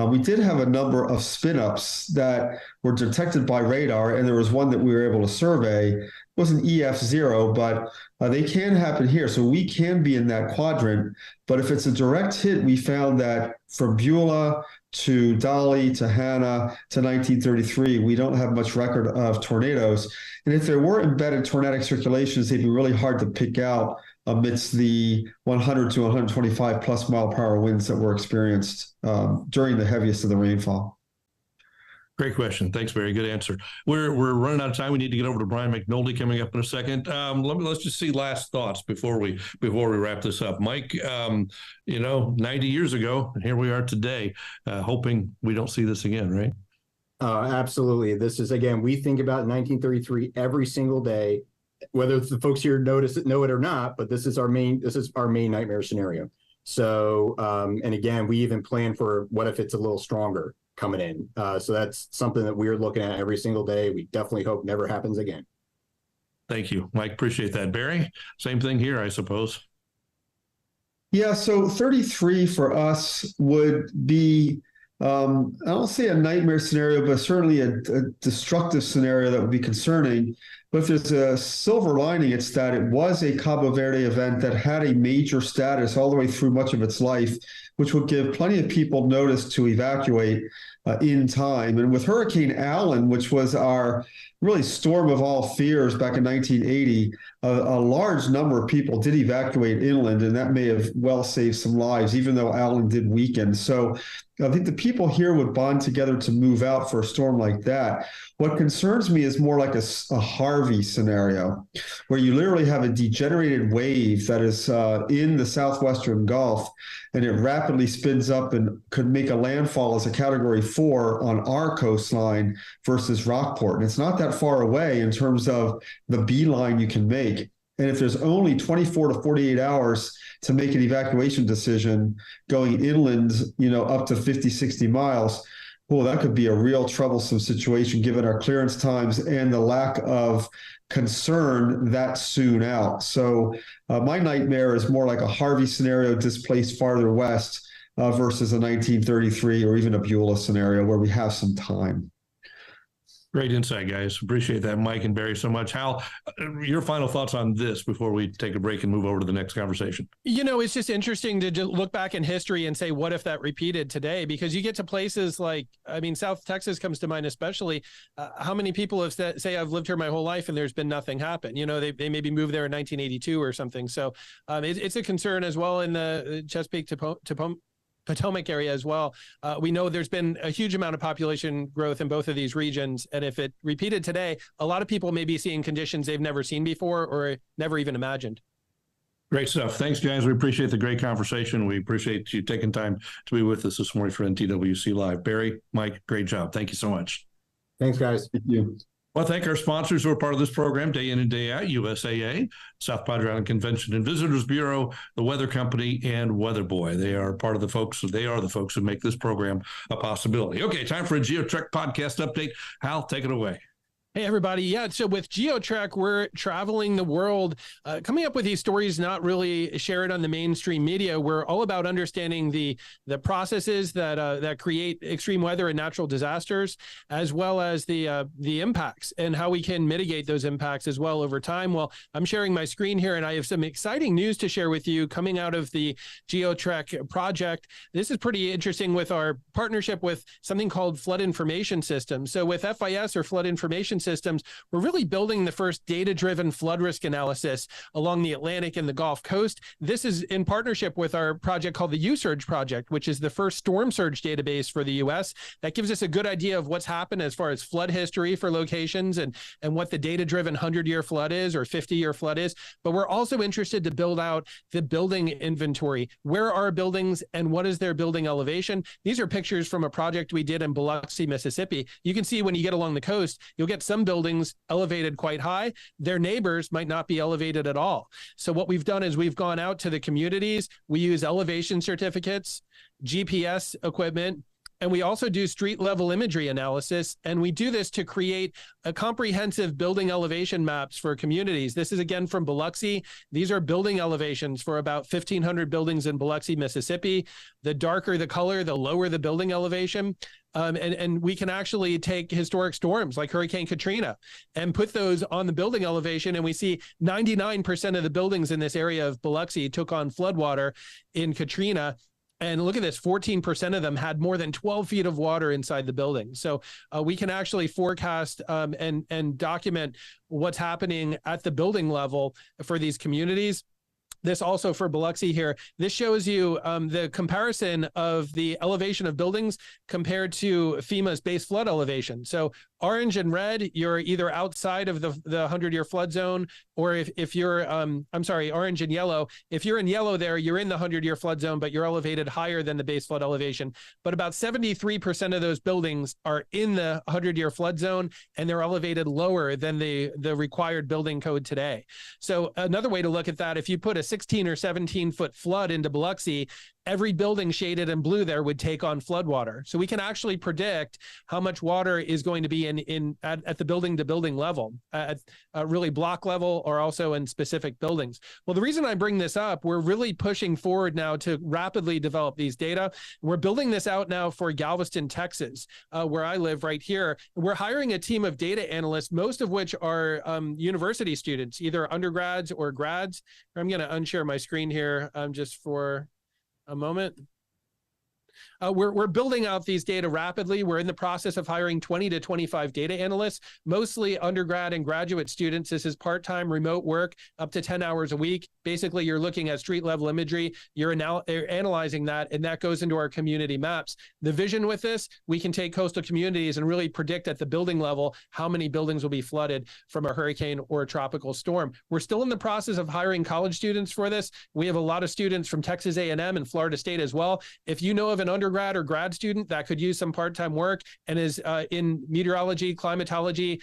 [SPEAKER 4] We did have a number of spin-ups that were detected by radar, and there was one that we were able to survey. It wasn't EF0, but they can happen here. So we can be in that quadrant. But if it's a direct hit, we found that from Beulah to Dolly to Hannah to 1933, we don't have much record of tornadoes. And if there were embedded tornadic circulations, they'd be really hard to pick out amidst the 100 to 125 plus mile per hour winds that were experienced during the heaviest of the rainfall.
[SPEAKER 2] Great question. Thanks, Barry. Good answer. We're running out of time. We need to get over to Brian McNoldy coming up in a second. Let's just see last thoughts before we wrap this up. Mike, 90 years ago, and here we are today, hoping we don't see this again, right?
[SPEAKER 5] Absolutely. This is, again, we think about 1933 every single day, whether the folks here know it or not, but this is our main nightmare scenario. So, and again, we even plan for what if it's a little stronger coming in. So that's something that we're looking at every single day. We definitely hope never happens again.
[SPEAKER 2] Thank you, Mike. Appreciate that. Barry, same thing here, I suppose.
[SPEAKER 4] Yeah, so 33 for us would be, I don't say a nightmare scenario, but certainly a destructive scenario that would be concerning. But if there's a silver lining, it's that it was a Cabo Verde event that had a major status all the way through much of its life, which would give plenty of people notice to evacuate in time. And with Hurricane Allen, which was our really storm of all fears back in 1980, a large number of people did evacuate inland, and that may have well saved some lives, even though Allen did weaken. So I think the people here would bond together to move out for a storm like that. What concerns me is more like a Harvey scenario, where you literally have a degenerated wave that is in the southwestern Gulf, and it rapidly spins up and could make a landfall as a Category 4 on our coastline versus Rockport. And it's not that far away in terms of the beeline you can make. And if there's only 24 to 48 hours to make an evacuation decision going inland, up to 50, 60 miles, well, that could be a real troublesome situation given our clearance times and the lack of concern that soon out. So my nightmare is more like a Harvey scenario displaced farther west versus a 1933 or even a Beulah scenario where we have some time.
[SPEAKER 2] Great insight, guys. Appreciate that, Mike and Barry, so much. Hal, your final thoughts on this before we take a break and move over to the next conversation?
[SPEAKER 3] It's just interesting to look back in history and say, what if that repeated today? Because you get to places like, South Texas comes to mind especially. How many people have said, I've lived here my whole life and there's been nothing happen? They maybe moved there in 1982 or something. So it's a concern as well in the Chesapeake to Potomac area as well. We know there's been a huge amount of population growth in both of these regions. And if it repeated today, a lot of people may be seeing conditions they've never seen before or never even imagined.
[SPEAKER 2] Great stuff. Thanks, guys. We appreciate the great conversation. We appreciate you taking time to be with us this morning for NTWC Live. Barry, Mike, great job. Thank you so much.
[SPEAKER 5] Thanks, guys.
[SPEAKER 4] Thank you.
[SPEAKER 2] Well, thank our sponsors who are part of this program day in and day out: USAA, South Padre Island Convention and Visitors Bureau, the Weather Company, and Weather Boy. They are part of the folks. They are the folks who make this program a possibility. Okay, time for a GeoTrek podcast update. Hal, take it away.
[SPEAKER 3] Hey, everybody. Yeah, so with GeoTrek, we're traveling the world, coming up with these stories not really shared on the mainstream media. We're all about understanding the processes that create extreme weather and natural disasters, as well as the impacts and how we can mitigate those impacts as well over time. Well, I'm sharing my screen here, and I have some exciting news to share with you coming out of the GeoTrek project. This is pretty interesting with our partnership with something called Flood Information Systems. So with FIS, or Flood Information Systems, we're really building the first data-driven flood risk analysis along the Atlantic and the Gulf Coast. This is in partnership with our project called the USurge project, which is the first storm surge database for the U.S. That gives us a good idea of what's happened as far as flood history for locations and what the data-driven 100-year flood is or 50-year flood is. But we're also interested to build out the building inventory. Where are buildings and what is their building elevation? These are pictures from a project we did in Biloxi, Mississippi. You can see when you get along the coast, you'll get some buildings elevated quite high. Their neighbors might not be elevated at all. So what we've done is we've gone out to the communities. We use elevation certificates, GPS equipment, And we also do street level imagery analysis. And we do this to create a comprehensive building elevation maps for communities. This is again from Biloxi. These are building elevations for about 1,500 buildings in Biloxi, Mississippi. The darker the color, the lower the building elevation. And we can actually take historic storms like Hurricane Katrina and put those on the building elevation. And we see 99% of the buildings in this area of Biloxi took on floodwater in Katrina. And look at this, 14% of them had more than 12 feet of water inside the building. So we can actually forecast and document what's happening at the building level for these communities. This also for Biloxi here, this shows you the comparison of the elevation of buildings compared to FEMA's base flood elevation. So orange and red, you're either outside of the 100-year flood zone, or if you're, orange and yellow, if you're in yellow there, you're in the 100-year flood zone, but you're elevated higher than the base flood elevation. But about 73% of those buildings are in the 100-year flood zone, and they're elevated lower than the required building code today. So another way to look at that, if you put a 16 or 17 foot flood into Biloxi, every building shaded in blue there would take on floodwater. So we can actually predict how much water is going to be at the building to building level, at really block level, or also in specific buildings. Well, the reason I bring this up, we're really pushing forward now to rapidly develop these data. We're building this out now for Galveston, Texas, where I live right here. We're hiring a team of data analysts, most of which are university students, either undergrads or grads. I'm going to unshare my screen here just for a moment. We're building out these data rapidly. We're in the process of hiring 20 to 25 data analysts, mostly undergrad and graduate students. This is part-time remote work, up to 10 hours a week. Basically, you're looking at street level imagery. You're analyzing that, and that goes into our community maps. The vision with this, we can take coastal communities and really predict at the building level how many buildings will be flooded from a hurricane or a tropical storm. We're still in the process of hiring college students for this. We have a lot of students from Texas A&M and Florida State as well. If you know of an undergrad or grad student that could use some part-time work and is in meteorology, climatology,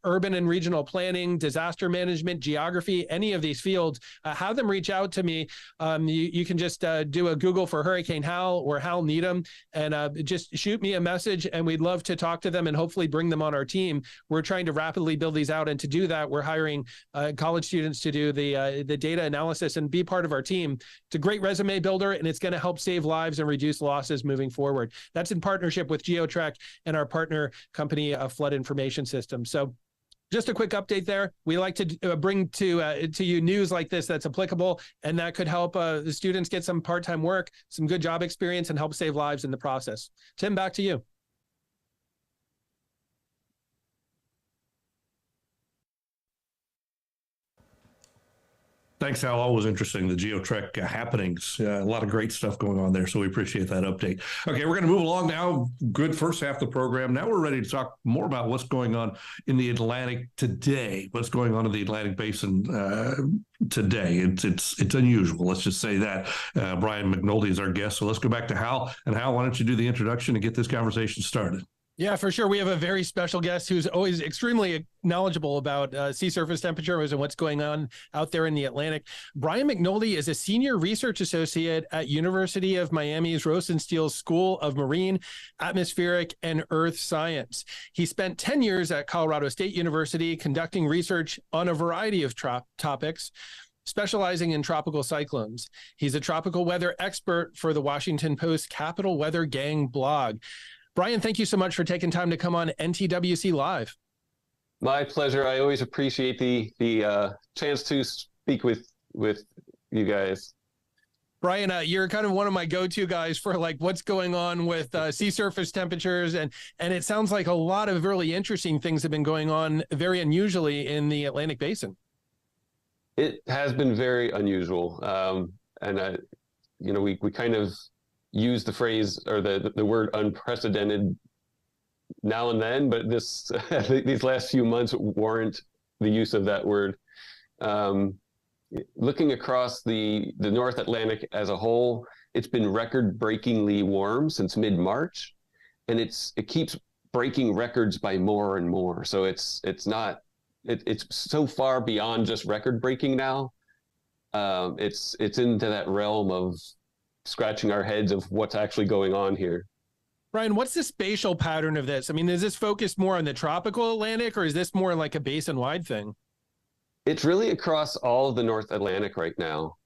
[SPEAKER 3] urban and regional planning, disaster management, geography, any of these fields, have them reach out to me. You can just do a Google for Hurricane Hal or Hal Needham, and just shoot me a message, and we'd love to talk to them and hopefully bring them on our team. We're trying to rapidly build these out, and to do that, we're hiring college students to do the data analysis and be part of our team. It's a great resume builder, and it's going to help save lives and reduce losses moving forward. That's in partnership with GeoTrek and our partner company, Flood Information System. So just a quick update there. We like to bring to you news like this that's applicable, and that could help the students get some part-time work, some good job experience, and help save lives in the process. Tim, back to you.
[SPEAKER 2] Thanks, Hal. Always interesting, the GeoTrek happenings. A lot of great stuff going on there, so we appreciate that update. Okay, we're going to move along now. Good first half of the program. Now we're ready to talk more about what's going on in the Atlantic today, what's going on in the Atlantic Basin today. It's unusual, let's just say that. Brian McNoldy is our guest, so let's go back to Hal. And Hal, why don't you do the introduction and get this conversation started?
[SPEAKER 3] Yeah, for sure. We have a very special guest who's always extremely knowledgeable about sea surface temperatures and what's going on out there in the Atlantic. Brian McNoldy is a senior research associate at University of Miami's Rosenstiel School of Marine, Atmospheric, and Earth Science. He spent 10 years at Colorado State University conducting research on a variety of topics, specializing in tropical cyclones. He's a tropical weather expert for the Washington Post Capital Weather Gang blog. Brian, thank you so much for taking time to come on NTWC Live.
[SPEAKER 6] My pleasure. I always appreciate the chance to speak with you guys.
[SPEAKER 3] Brian, you're kind of one of my go-to guys for like what's going on with sea surface temperatures, and it sounds like a lot of really interesting things have been going on very unusually in the Atlantic Basin.
[SPEAKER 6] It has been very unusual, and we kind of use the phrase or the word unprecedented now and then, but these last few months warrant the use of that word. Looking across the North Atlantic as a whole, it's been record-breakingly warm since mid-March, and it keeps breaking records by more and more. So it's so far beyond just record-breaking now. It's into that realm of scratching our heads of what's actually going on here.
[SPEAKER 3] Brian, what's the spatial pattern of this? I mean, is this focused more on the tropical Atlantic, or is this more like a basin-wide thing?
[SPEAKER 6] It's really across all of the North Atlantic right now.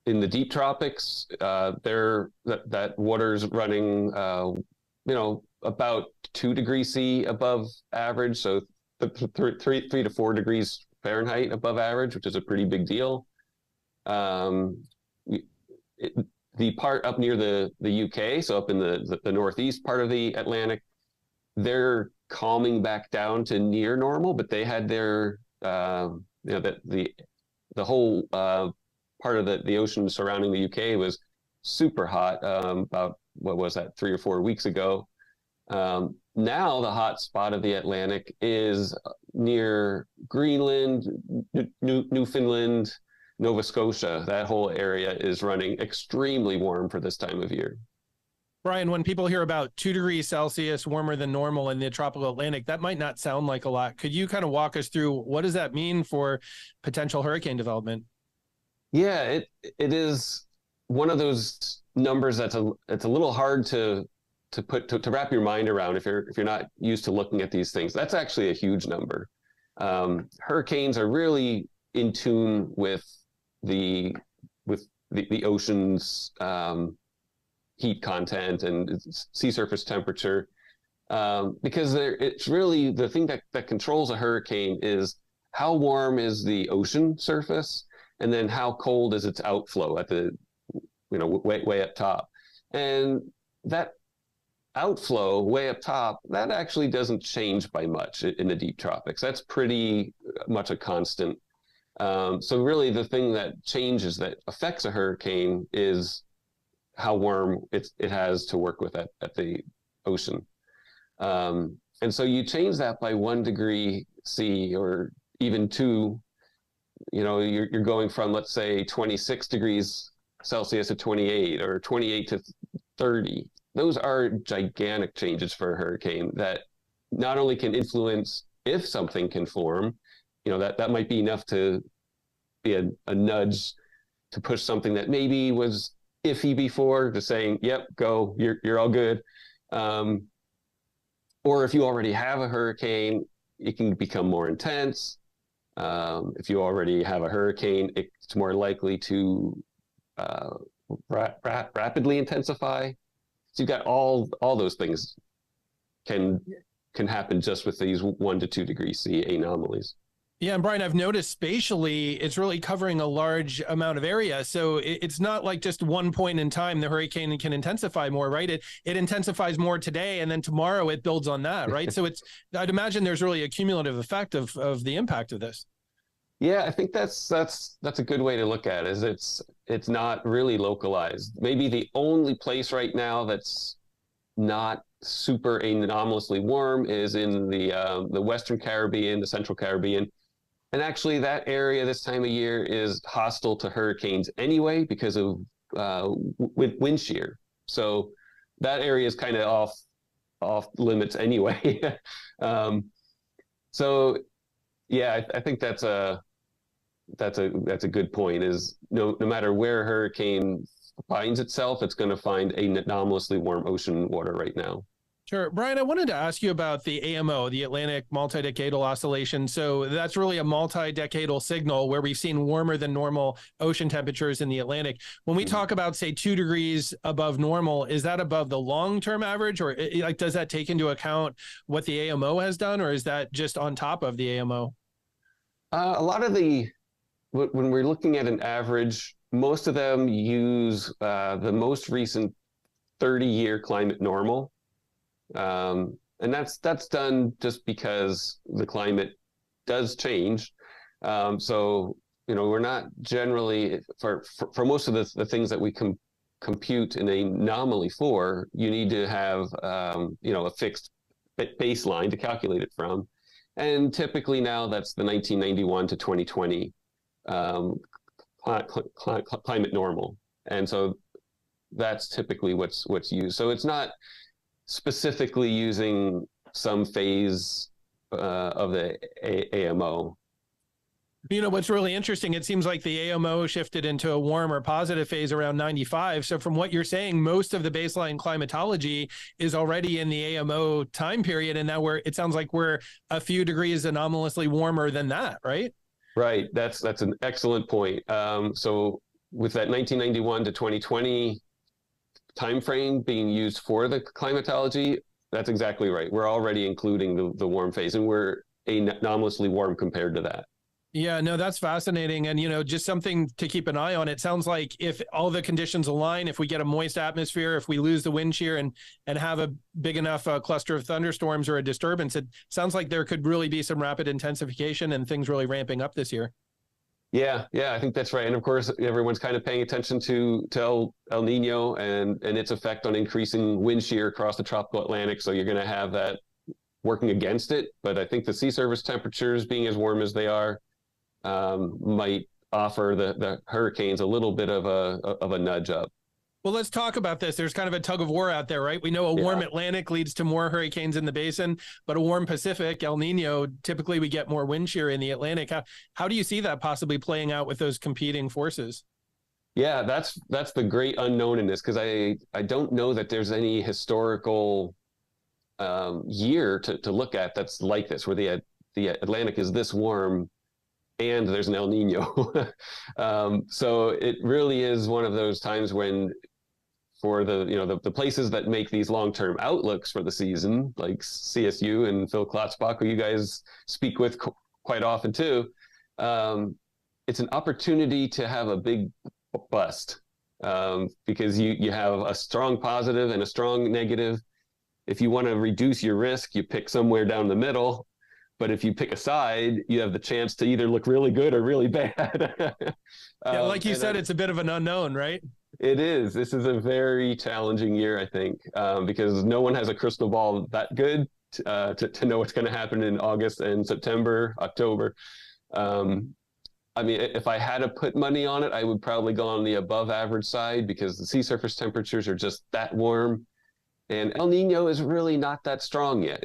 [SPEAKER 6] In the deep tropics, that water's running, about 2 degrees C above average, so 3 to 4 degrees Fahrenheit above average, which is a pretty big deal. The part up near the UK, so up in the northeast part of the Atlantic, they're calming back down to near normal, but they had their the whole part of the ocean surrounding the UK was super hot about, what was that, 3 or 4 weeks ago. Now the hot spot of the Atlantic is near Greenland, Newfoundland, Nova Scotia. That whole area is running extremely warm for this time of year.
[SPEAKER 3] Brian, when people hear about 2 degrees Celsius warmer than normal in the tropical Atlantic, that might not sound like a lot. Could you kind of walk us through what does that mean for potential hurricane development?
[SPEAKER 6] Yeah, it is one of those numbers it's a little hard to wrap your mind around if you're not used to looking at these things. That's actually a huge number. Hurricanes are really in tune with the ocean's heat content and sea surface temperature, because it's really the thing that controls a hurricane is how warm is the ocean surface, and then how cold is its outflow at the way up top. And that outflow way up top, that actually doesn't change by much in the deep tropics. That's pretty much a constant. So really the thing that changes, that affects a hurricane, is how warm it has to work with at the ocean. And so you change that by 1 degree C or even 2, you're going from, let's say, 26 degrees Celsius to 28 or 28 to 30. Those are gigantic changes for a hurricane that not only can influence if something can form, that might be enough to be a nudge to push something that maybe was iffy before to saying, yep, go, you're all good. Or if you already have a hurricane, it can become more intense. If you already have a hurricane, it's more likely to rapidly intensify. So you've got all those things can happen just with these 1 to 2 degrees C anomalies.
[SPEAKER 3] Yeah, and Brian, I've noticed spatially, it's really covering a large amount of area. So it's not like just one point in time the hurricane can intensify more, right? It intensifies more today, and then tomorrow it builds on that, right? So I'd imagine there's really a cumulative effect of the impact of this.
[SPEAKER 6] Yeah, I think that's a good way to look at it. Is it's not really localized. Maybe the only place right now that's not super anomalously warm is in the Western Caribbean, the Central Caribbean. And actually that area this time of year is hostile to hurricanes anyway because of wind shear. So that area is kind of off limits anyway. So yeah, I think that's a good point, is no matter where a hurricane finds itself, it's going to find an anomalously warm ocean water right now.
[SPEAKER 3] Sure. Brian, I wanted to ask you about the AMO, the Atlantic Multi-Decadal Oscillation. So that's really a multi-decadal signal where we've seen warmer than normal ocean temperatures in the Atlantic. When we talk about, say, 2 degrees above normal, is that above the long-term average, or does that take into account what the AMO has done, or is that just on top of the AMO?
[SPEAKER 6] A lot of when we're looking at an average, most of them use the most recent 30-year climate normal. And that's done just because the climate does change. So, we're not generally, for most of the things that we compute an anomaly for, you need to have, a fixed baseline to calculate it from. And typically now that's the 1991 to 2020 climate normal. And so that's typically what's used. So it's not specifically using some phase of the AMO.
[SPEAKER 3] You know, what's really interesting, it seems like the AMO shifted into a warm or positive phase around 95. So from what you're saying, most of the baseline climatology is already in the AMO time period. And now it sounds like we're a few degrees anomalously warmer than that, right?
[SPEAKER 6] Right. That's an excellent point. So with that 1991 to 2020 timeframe being used for the climatology, that's exactly right. We're already including the warm phase, and we're anomalously warm compared to that.
[SPEAKER 3] Yeah, no, that's fascinating. And, you know, just something to keep an eye on. It sounds like if all the conditions align, if we get a moist atmosphere, if we lose the wind shear and have a big enough cluster of thunderstorms or a disturbance, it sounds like there could really be some rapid intensification and things really ramping up this year.
[SPEAKER 6] Yeah, I think that's right. And of course, everyone's kind of paying attention to El Nino and its effect on increasing wind shear across the tropical Atlantic. So you're going to have that working against it. But I think the sea surface temperatures being as warm as they are might offer the hurricanes a little bit of a nudge up.
[SPEAKER 3] Well, let's talk about this. There's kind of a tug of war out there, right? We know a warm Atlantic leads to more hurricanes in the basin, but a warm Pacific, El Nino, typically we get more wind shear in the Atlantic. How do you see that possibly playing out with those competing forces?
[SPEAKER 6] Yeah, that's the great unknown in this, because I don't know that there's any historical year to look at that's like this, where the Atlantic is this warm and there's an El Nino. So it really is one of those times when, for the places that make these long-term outlooks for the season, like CSU and Phil Klotzbach, who you guys speak with quite often too, it's an opportunity to have a big bust, because you have a strong positive and a strong negative. If you want to reduce your risk, you pick somewhere down the middle. But if you pick a side, you have the chance to either look really good or really bad.
[SPEAKER 3] Yeah, like you said, it's a bit of an unknown, right?
[SPEAKER 6] It is. This is a very challenging year, I think, because no one has a crystal ball that good to know what's going to happen in August and September, October. I mean, if I had to put money on it, I would probably go on the above average side, because the sea surface temperatures are just that warm. And El Nino is really not that strong yet.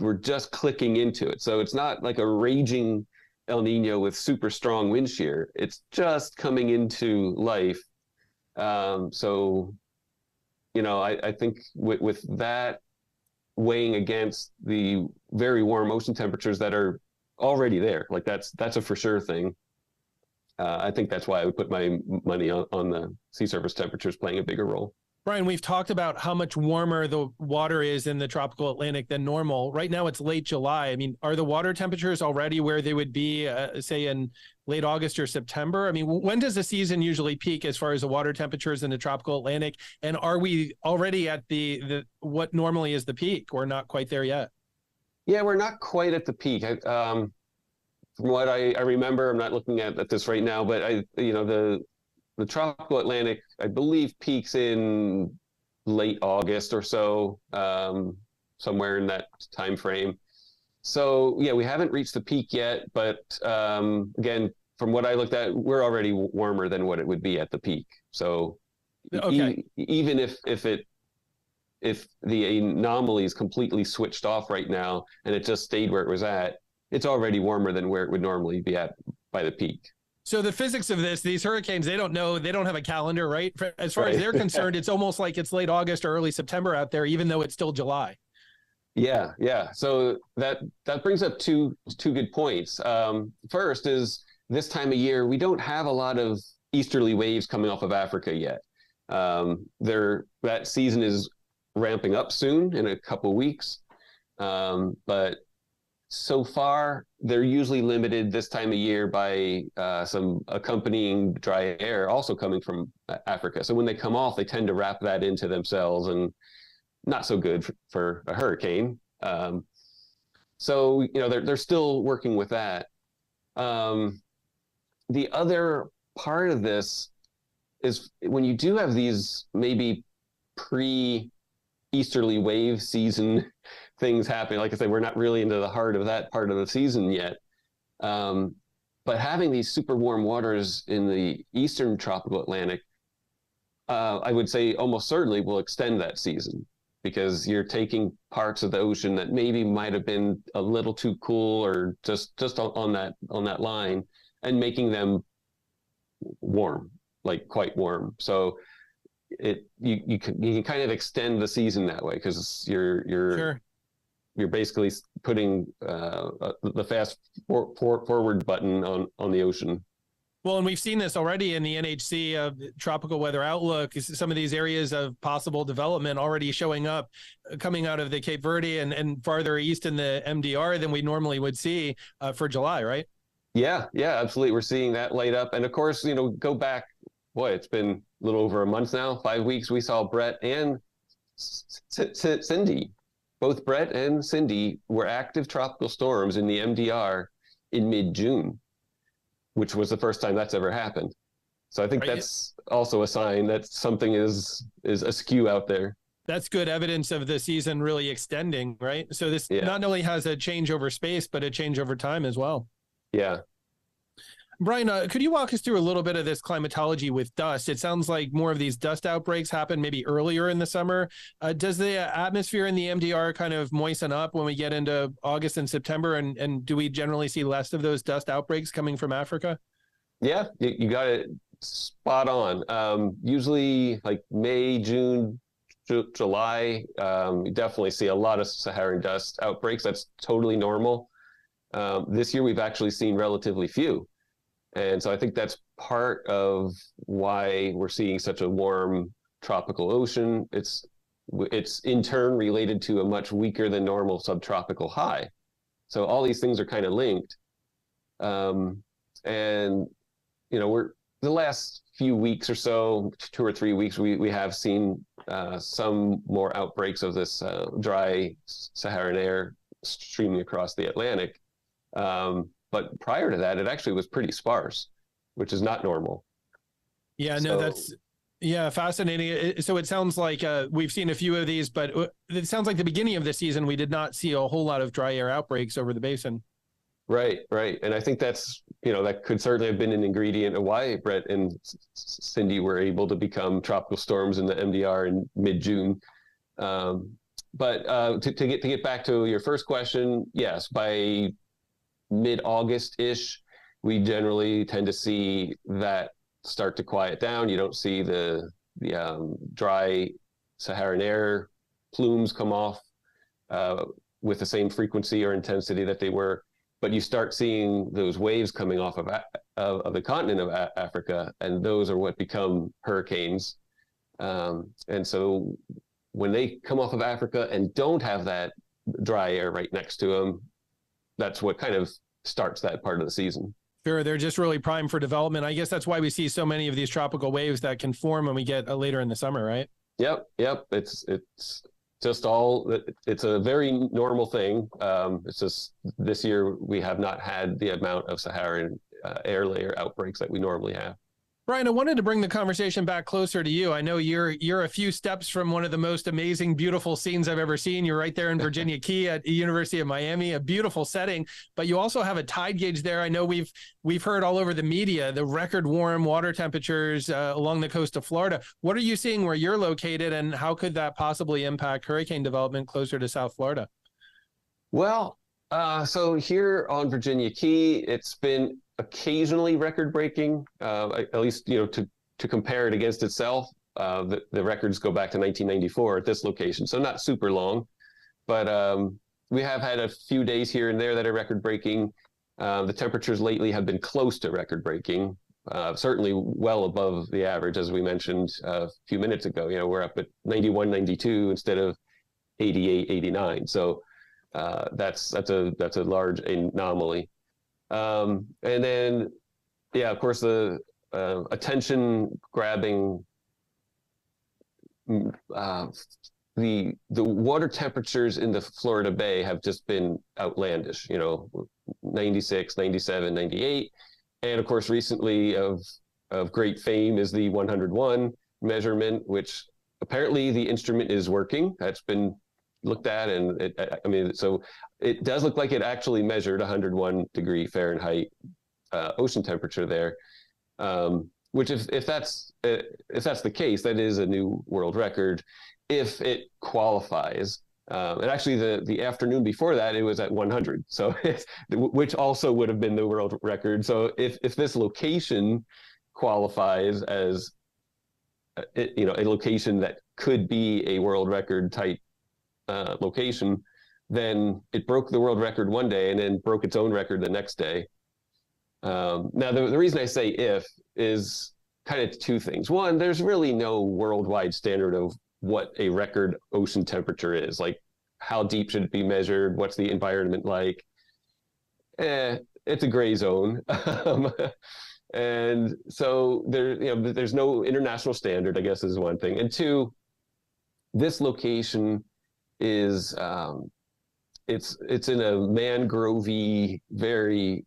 [SPEAKER 6] We're just clicking into it. So it's not like a raging El Nino with super strong wind shear. It's just coming into life. So, I think with that weighing against the very warm ocean temperatures that are already there, like that's a for sure thing. I think that's why I would put my money on the sea surface temperatures playing a bigger role.
[SPEAKER 3] Brian, we've talked about how much warmer the water is in the tropical Atlantic than normal. Right now, it's late July. I mean, are the water temperatures already where they would be, say, in late August or September? I mean, when does the season usually peak as far as the water temperatures in the tropical Atlantic? And are we already at the what normally is the peak, or not quite there yet?
[SPEAKER 6] Yeah, we're not quite at the peak. From what I remember, I'm not looking at this right now, but the tropical Atlantic, I believe, peaks in late August or so, somewhere in that time frame. So yeah, we haven't reached the peak yet, but again, from what I looked at, we're already warmer than what it would be at the peak. So
[SPEAKER 3] okay.
[SPEAKER 6] Even if the anomaly is completely switched off right now and it just stayed where it was at, it's already warmer than where it would normally be at by the peak.
[SPEAKER 3] So the physics of these hurricanes, they don't know, they don't have a calendar, right? As far as they're concerned, it's almost like it's late August or early September out there, even though it's still July.
[SPEAKER 6] Yeah. So that brings up two good points. First is, this time of year, we don't have a lot of easterly waves coming off of Africa yet. That season is ramping up soon in a couple of weeks. But so far, they're usually limited this time of year by some accompanying dry air also coming from Africa. So when they come off, they tend to wrap that into themselves, and not so good for a hurricane. So they're still working with that. The other part of this is, when you do have these maybe pre-easterly wave season things happening, like I said, we're not really into the heart of that part of the season yet. But having these super warm waters in the eastern tropical Atlantic, I would say almost certainly will extend that season, because you're taking parts of the ocean that maybe might have been a little too cool or just on that line, and making them warm, like quite warm. So you can kind of extend the season that way, because you're basically putting the fast forward button on the ocean.
[SPEAKER 3] Well, and we've seen this already in the NHC tropical weather outlook. Some of these areas of possible development already showing up, coming out of the Cape Verde and farther east in the MDR than we normally would see for July, right?
[SPEAKER 6] Yeah, absolutely. We're seeing that light up. And of course, go back, it's been a little over a month now, 5 weeks. We saw Brett and Cindy. Both Brett and Cindy were active tropical storms in the MDR in mid-June, which was the first time that's ever happened. So I think that's also a sign that something is askew out there.
[SPEAKER 3] That's good evidence of the season really extending, right? So this not only has a change over space, but a change over time as well.
[SPEAKER 6] Yeah.
[SPEAKER 3] Brian, could you walk us through a little bit of this climatology with dust? It sounds like more of these dust outbreaks happen maybe earlier in the summer. Does the atmosphere in the MDR kind of moisten up when we get into August and September? And do we generally see less of those dust outbreaks coming from Africa?
[SPEAKER 6] Yeah, you got it spot on. Usually like May, June, July, you definitely see a lot of Saharan dust outbreaks. That's totally normal. This year, we've actually seen relatively few. And so I think that's part of why we're seeing such a warm tropical ocean. It's in turn related to a much weaker than normal subtropical high. So all these things are kind of linked. And, we're the last few weeks or so, 2 or 3 weeks, we have seen some more outbreaks of this dry Saharan air streaming across the Atlantic. But prior to that, it actually was pretty sparse, which is not normal.
[SPEAKER 3] Yeah, no, that's fascinating. So it sounds like we've seen a few of these, but it sounds like the beginning of the season, we did not see a whole lot of dry air outbreaks over the basin.
[SPEAKER 6] Right. And I think that's, that could certainly have been an ingredient of why Brett and Cindy were able to become tropical storms in the MDR in mid-June. But to get back to your first question, yes, by mid-August-ish, we generally tend to see that start to quiet down. You don't see the dry Saharan air plumes come off with the same frequency or intensity that they were, but you start seeing those waves coming off of the continent of Africa, and those are what become hurricanes. And so when they come off of Africa and don't have that dry air right next to them, that's what kind of starts that part of the season.
[SPEAKER 3] Sure, they're just really primed for development. I guess that's why we see so many of these tropical waves that can form when we get later in the summer, right?
[SPEAKER 6] Yep. It's just it's a very normal thing. It's just this year we have not had the amount of Saharan air layer outbreaks that we normally have.
[SPEAKER 3] Brian, I wanted to bring the conversation back closer to you. I know you're a few steps from one of the most amazing, beautiful scenes I've ever seen. You're right there in Virginia Key at the University of Miami, a beautiful setting, but you also have a tide gauge there. I know we've heard all over the media, the record warm water temperatures along the coast of Florida. What are you seeing where you're located, and how could that possibly impact hurricane development closer to South Florida?
[SPEAKER 6] Well, so here on Virginia Key, it's been occasionally record-breaking, at least to compare it against itself. The records go back to 1994 at this location, so not super long, but we have had a few days here and there that are record-breaking. The temperatures lately have been close to record-breaking, certainly well above the average, as we mentioned a few minutes ago. We're up at 91, 92 instead of 88, 89. So that's a large anomaly. And then, of course, the attention grabbing, the water temperatures in the Florida Bay have just been outlandish, 96, 97, 98. And of course, recently of great fame is the 101 measurement, which apparently the instrument is working. That's been looked at, and so it does look like it actually measured 101 degree Fahrenheit ocean temperature there, which if that's the case, that is a new world record if it qualifies. And actually, the afternoon before that, it was at 100. So, which also would have been the world record. So, if this location qualifies as a location that could be a world record type location, then it broke the world record one day and then broke its own record the next day. Now, the reason I say if is kind of two things. One, there's really no worldwide standard of what a record ocean temperature is. Like, how deep should it be measured? What's the environment like? It's a gray zone. And so there's no international standard, I guess, is one thing. And two, this location is it's in a mangrovey, very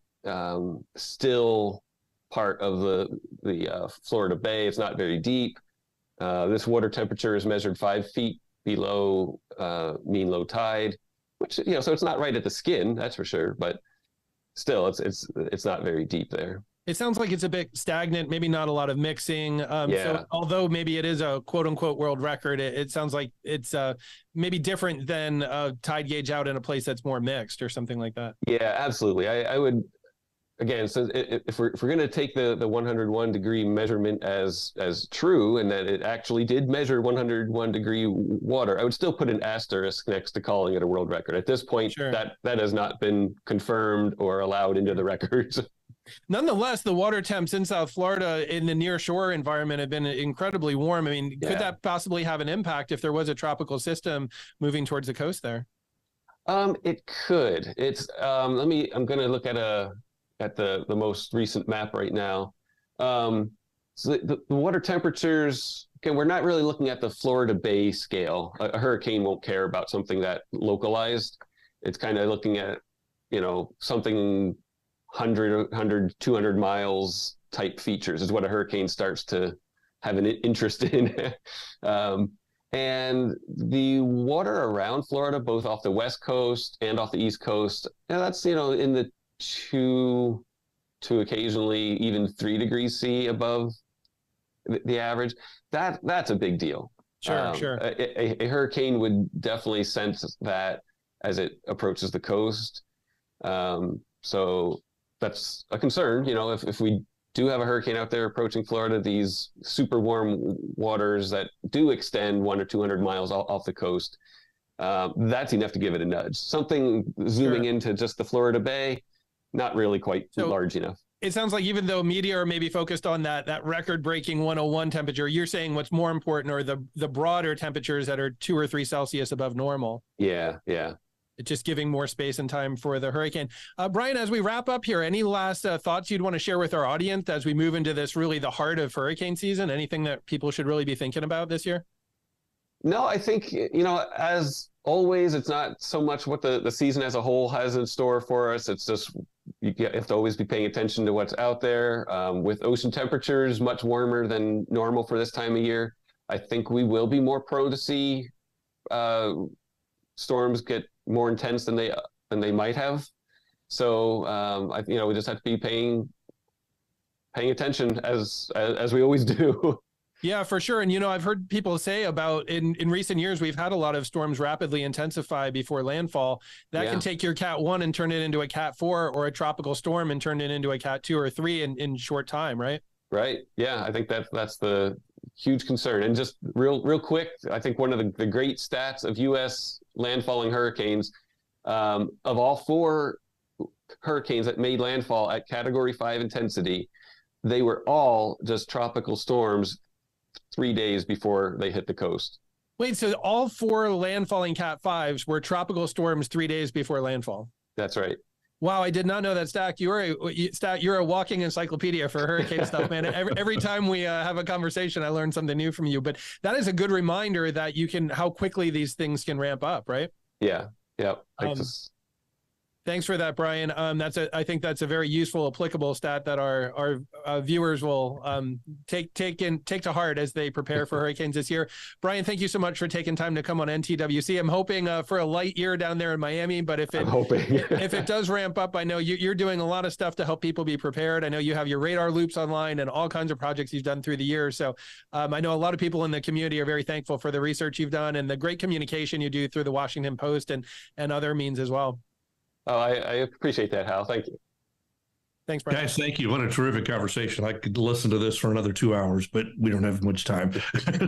[SPEAKER 6] still part of the Florida Bay. It's not very deep. This water temperature is measured 5 feet below mean low tide, which so it's not right at the skin, that's for sure. But still, it's not very deep there.
[SPEAKER 3] It sounds like it's a bit stagnant, maybe not a lot of mixing. So although maybe it is a quote unquote world record, it sounds like it's maybe different than a tide gauge out in a place that's more mixed or something like that.
[SPEAKER 6] Yeah, absolutely. I would, again, so if we're going to take the 101 degree measurement as true, and that it actually did measure 101 degree water, I would still put an asterisk next to calling it a world record. At this point,
[SPEAKER 3] Sure.
[SPEAKER 6] that has not been confirmed or allowed into the records.
[SPEAKER 3] Nonetheless, the water temps in South Florida in the near shore environment have been incredibly warm. I mean, could that possibly have an impact if there was a tropical system moving towards the coast there?
[SPEAKER 6] It could. It's I'm going to look at the most recent map right now. So the water temperatures, again, we're not really looking at the Florida Bay scale. A hurricane won't care about something that localized. It's kind of looking at, something 100, 200 miles type features is what a hurricane starts to have an interest in. And the water around Florida, both off the West Coast and off the East Coast, that's, in the 2 to occasionally even 3 degrees C above the average. That's a big deal.
[SPEAKER 3] Sure.
[SPEAKER 6] A hurricane would definitely sense that as it approaches the coast. So that's a concern. If we do have a hurricane out there approaching Florida, these super warm waters that do extend 100 or 200 miles off the coast, that's enough to give it a nudge. Something zooming into just the Florida Bay, not really quite large enough.
[SPEAKER 3] It sounds like even though media are maybe focused on that record-breaking 101 temperature, you're saying what's more important are the broader temperatures that are 2 or 3 Celsius above normal.
[SPEAKER 6] Yeah.
[SPEAKER 3] It's just giving more space and time for the hurricane. Brian, as we wrap up here, any last thoughts you'd want to share with our audience as we move into this really the heart of hurricane season? Anything that people should really be thinking about this year?
[SPEAKER 6] No, I think, as always, it's not so much what the season as a whole has in store for us. It's just you have to always be paying attention to what's out there. With ocean temperatures much warmer than normal for this time of year, I think we will be more prone to see storms get more intense than they might have. So we just have to be paying attention as we always do.
[SPEAKER 3] Yeah, for sure. And, I've heard people say about in recent years, we've had a lot of storms rapidly intensify before landfall. That can take your Cat 1 and turn it into a Cat 4 or a tropical storm and turn it into a Cat 2 or 3 in short time, right?
[SPEAKER 6] Right. Yeah, I think that's the huge concern. And just real quick, I think one of the great stats of U.S. landfalling hurricanes, of all 4 hurricanes that made landfall at Category 5 intensity, they were all just tropical storms 3 days before they hit the coast.
[SPEAKER 3] Wait, so all 4 landfalling Cat 5s were tropical storms 3 days before landfall?
[SPEAKER 6] That's right.
[SPEAKER 3] Wow, I did not know that, Stack. You're a walking encyclopedia for hurricane stuff, man. Every time we have a conversation, I learn something new from you. But that is a good reminder that how quickly these things can ramp up, right?
[SPEAKER 6] Yeah.
[SPEAKER 3] Thanks for that, Brian. I think that's a very useful, applicable stat that our viewers will take to heart as they prepare for hurricanes this year. Brian, thank you so much for taking time to come on NTWC. I'm hoping for a light year down there in Miami, but if it does ramp up, I know you're doing a lot of stuff to help people be prepared. I know you have your radar loops online and all kinds of projects you've done through the years. So I know a lot of people in the community are very thankful for the research you've done and the great communication you do through the Washington Post and other means as well.
[SPEAKER 6] Oh, I appreciate that, Hal. Thank you.
[SPEAKER 3] Thanks, Brian.
[SPEAKER 2] Guys, thank you. What a terrific conversation. I could listen to this for another 2 hours, but we don't have much time.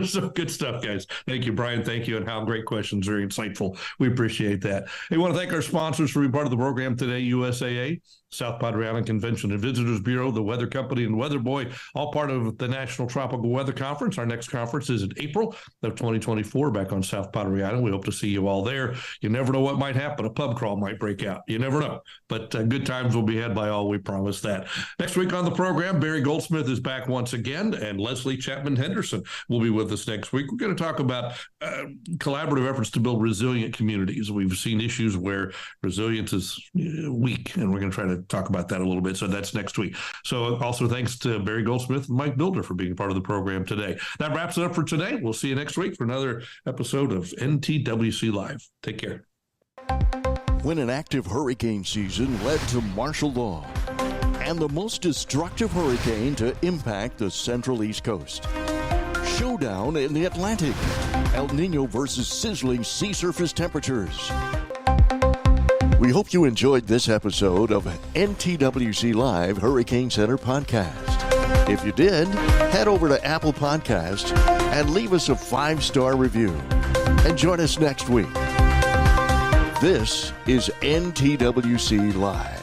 [SPEAKER 2] So good stuff, guys. Thank you, Brian. Thank you. And Hal, great questions. Very insightful. We appreciate that. I want to thank our sponsors for being part of the program today, USAA, South Padre Island Convention and Visitors Bureau, the Weather Company, and Weather Boy, all part of the National Tropical Weather Conference. Our next conference is in April of 2024 back on South Padre Island. We hope to see you all there. You never know what might happen. A pub crawl might break out. You never know. But good times will be had by all. We promise that. Next week on the program, Barry Goldsmith is back once again, and Leslie Chapman Henderson will be with us next week. We're going to talk about collaborative efforts to build resilient communities. We've seen issues where resilience is weak, and we're going to try to talk about that a little bit. So that's next week. So also thanks to Barry Goldsmith and Mike Bilder for being part of the program today. That wraps it up for today. We'll see you next week for another episode of NTWC Live. Take care.
[SPEAKER 1] When an active hurricane season led to martial law and the most destructive hurricane to impact the central East Coast. Showdown in the Atlantic. El Nino versus sizzling sea surface temperatures. We hope you enjoyed this episode of NTWC Live Hurricane Center Podcast. If you did, head over to Apple Podcasts and leave us a 5-star review. And join us next week. This is NTWC Live.